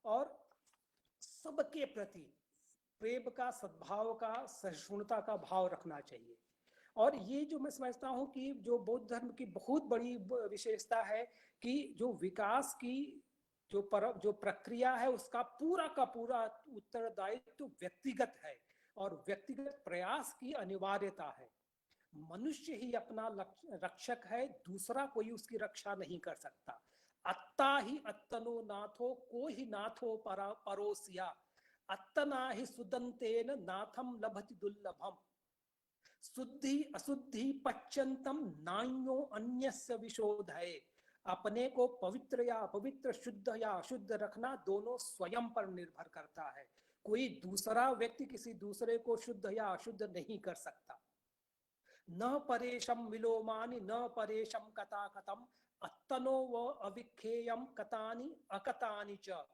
और सबके प्रति प्रेम का, सद्भाव का, सहिष्णुता का भाव रखना चाहिए। और ये जो मैं समझता हूँ कि जो बौद्ध धर्म की बहुत बड़ी विशेषता है कि जो विकास की जो प्रक्रिया है उसका पूरा का पूरा उत्तरदायित्व तो व्यक्तिगत है और व्यक्तिगत प्रयास की अनिवार्यता है। मनुष्य ही अपना रक्षक है, दूसरा कोई उसकी रक्षा नहीं कर सकता। अत्ता ही अत्तनो नाथो, को ही नाथो परोसिया, अत्तना ही सुदंतेन नाथम लभति दुर्लभम, शुद्धि अशुद्धि पच्यंतम नान्यो अन्यस्य विशोधये। अपने को पवित्र या अपवित्र, शुद्ध या अशुद्ध रखना दोनों स्वयं पर निर्भर करता है, कोई दूसरा व्यक्ति किसी दूसरे को शुद्ध या अशुद्ध नहीं कर सकता। न परेशम विलोमानि न परेशम कथाकथम, अत्तनो व अविखेयम कतानि अकतानि च।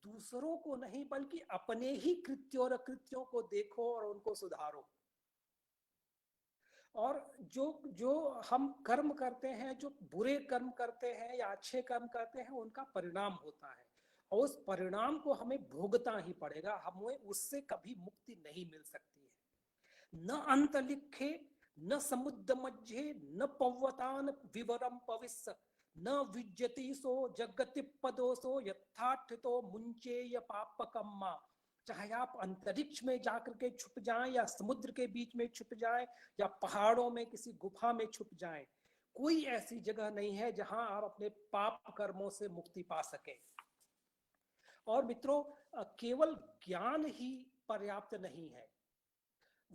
दूसरों को नहीं बल्कि अपने ही कृत्यों और कृत्यों को देखो और उनको सुधारो। और जो हम कर्म करते हैं, जो बुरे कर्म करते हैं या अच्छे कर्म करते हैं, उनका परिणाम होता है और उस परिणाम को हमें भोगना ही पड़ेगा, हमें उससे कभी मुक्ति नहीं मिल सकती है। न अंतलिखे न समुद्र मध्य न पवतान विवरम पविस्स, न विज्यति सो जगति पदोसो यथार्थितो मुंचेय पापकम्मा। चाहे आप अंतरिक्ष में जाकर के छुप जाएं या समुद्र के बीच में छुप जाएं या पहाड़ों में किसी गुफा में छुप जाएं, कोई ऐसी जगह नहीं है जहां आप अपने पाप कर्मों से मुक्ति पा सके। और मित्रों, केवल ज्ञान ही पर्याप्त नहीं है।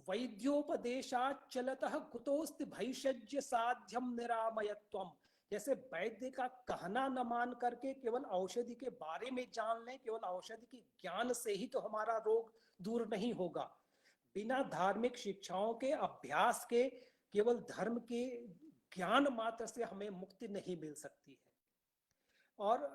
वैद्योपदेशात् चलतः कुतोस्ति भैषज्य साध्यम निरामयत्वम। जैसे वैद्य का कहना न मान करके केवल औषधि के बारे में जान लें, केवल औषधि के ज्ञान से ही तो हमारा रोग दूर नहीं होगा। बिना धार्मिक शिक्षाओं के, अभ्यास के, केवल धर्म के ज्ञान मात्र से हमें मुक्ति नहीं मिल सकती है। और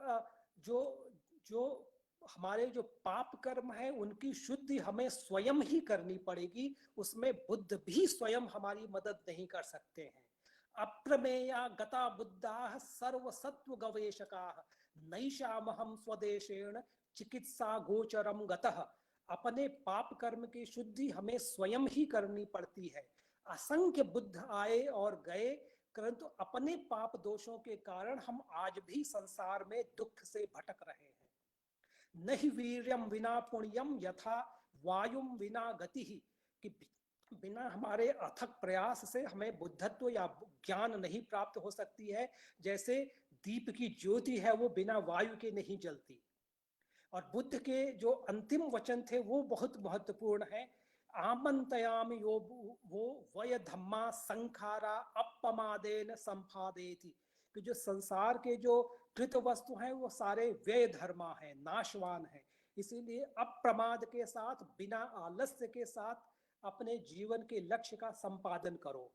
जो हमारे जो पाप कर्म है उनकी शुद्धि हमें स्वयं ही करनी पड़ेगी, उसमें बुद्ध भी स्वयं हमारी मदद नहीं कर सकते हैं। अप्रमेया गता बुद्धाः सर्वसत्व गवेषकाः, नैषामहं स्वदेशेन चिकित्सा गोचरम गतः। अपने पाप कर्म की शुद्धि हमें स्वयं ही करनी पड़ती है। असंख्य बुद्ध आए और गए, परंतु अपने पाप दोषों के कारण हम आज भी संसार में दुख से भटक रहे हैं। नहीं वीर्यम विना पुण्यम यथा वायुम विना गति, कि बिना हमारे अथक प्रयास से हमें बुद्धत्व या ज्ञान नहीं प्राप्त हो सकती है। जैसे दीप की ज्योति है वो बिना वायु के नहीं जलती। और बुद्ध के जो अंतिम वचन थे वो बहुत महत्वपूर्ण है। आमंतयामि यो वो वय धम्मा संखारा अपमादेन संपादेति, कि जो संसार के जो कृत वस्तु हैं वो सारे व्यय धर्मा हैं, नाशवान हैं। इसीलिए अप्रमाद के साथ, बिना आलस्य के साथ अपने जीवन के लक्ष्य का संपादन करो।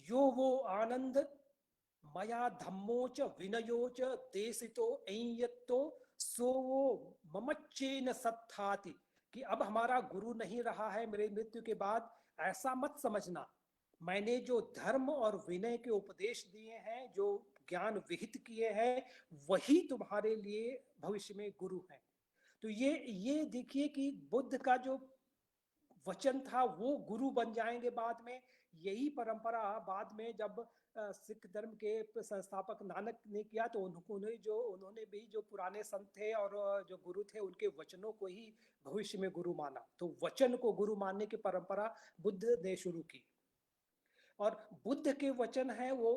यो वो आनंद मया धम्मोच विनयोच देशितो ऐयत्तो सो वो ममच्चेन सत्थाति, कि अब हमारा गुरु नहीं रहा है मेरे मृत्यु के बाद, ऐसा मत समझना। मैंने जो धर्म और विनय के उपदेश दिए हैं, जो ज्ञान विहित किए हैं, वही तुम्हारे लिए भविष्य में गुरु हैं। तो ये देखिए कि बुद्ध का जो वचन था वो गुरु बन जाएंगे बाद में। यही परंपरा बाद में जब सिख धर्म के संस्थापक नानक ने किया तो उन्होंने भी जो पुराने संत थे और जो गुरु थे उनके वचनों को ही भविष्य में गुरु माना। तो वचन को गुरु मानने की परंपरा बुद्ध ने शुरू की। और बुद्ध के वचन हैं वो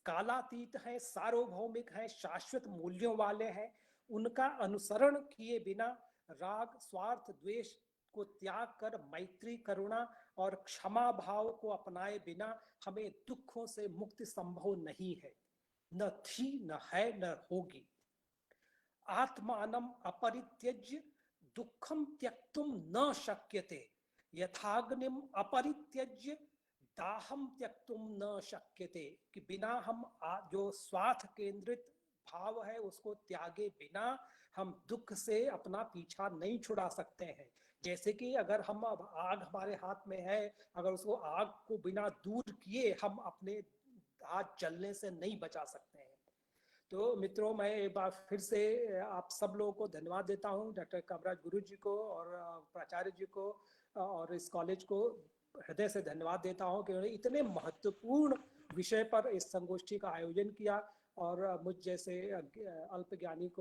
कालातीत हैं, सार्वभौमिक हैं, शाश्वत मूल्यों वाले हैं। उनका अनुसरण किए बिना, राग स्वार्थ द्वेष को त्याग कर मैत्री करुणा और क्षमा भाव को अपनाए बिना हमें दुखों से मुक्ति संभव नहीं है, न थी न है न होगी। आत्मानम अपरित्यज्य दुखम त्यक्तुम न शक्यते, यथाग्निम अपरित्यज्य दाहम त्यक्तुम न शक्यते, कि बिना हम जो स्वार्थ केंद्रित भाव है उसको त्यागे बिना हम दुख से अपना पीछा नहीं छुड़ा सकते हैं। जैसे कि अगर हम अब आग हमारे हाथ में है, अगर उसको आग को बिना दूर किए हम अपने हाथ जलने से नहीं बचा सकते हैं। तो मित्रों, मैं एक बार फिर से आप सब लोगों को धन्यवाद देता हूं, डॉक्टर कामराज गुरु जी को और प्राचार्य जी को और इस कॉलेज को हृदय से धन्यवाद देता हूं कि उन्होंने इतने महत्वपूर्ण विषय पर इस संगोष्ठी का आयोजन किया और मुझ जैसे अल्प ज्ञानी को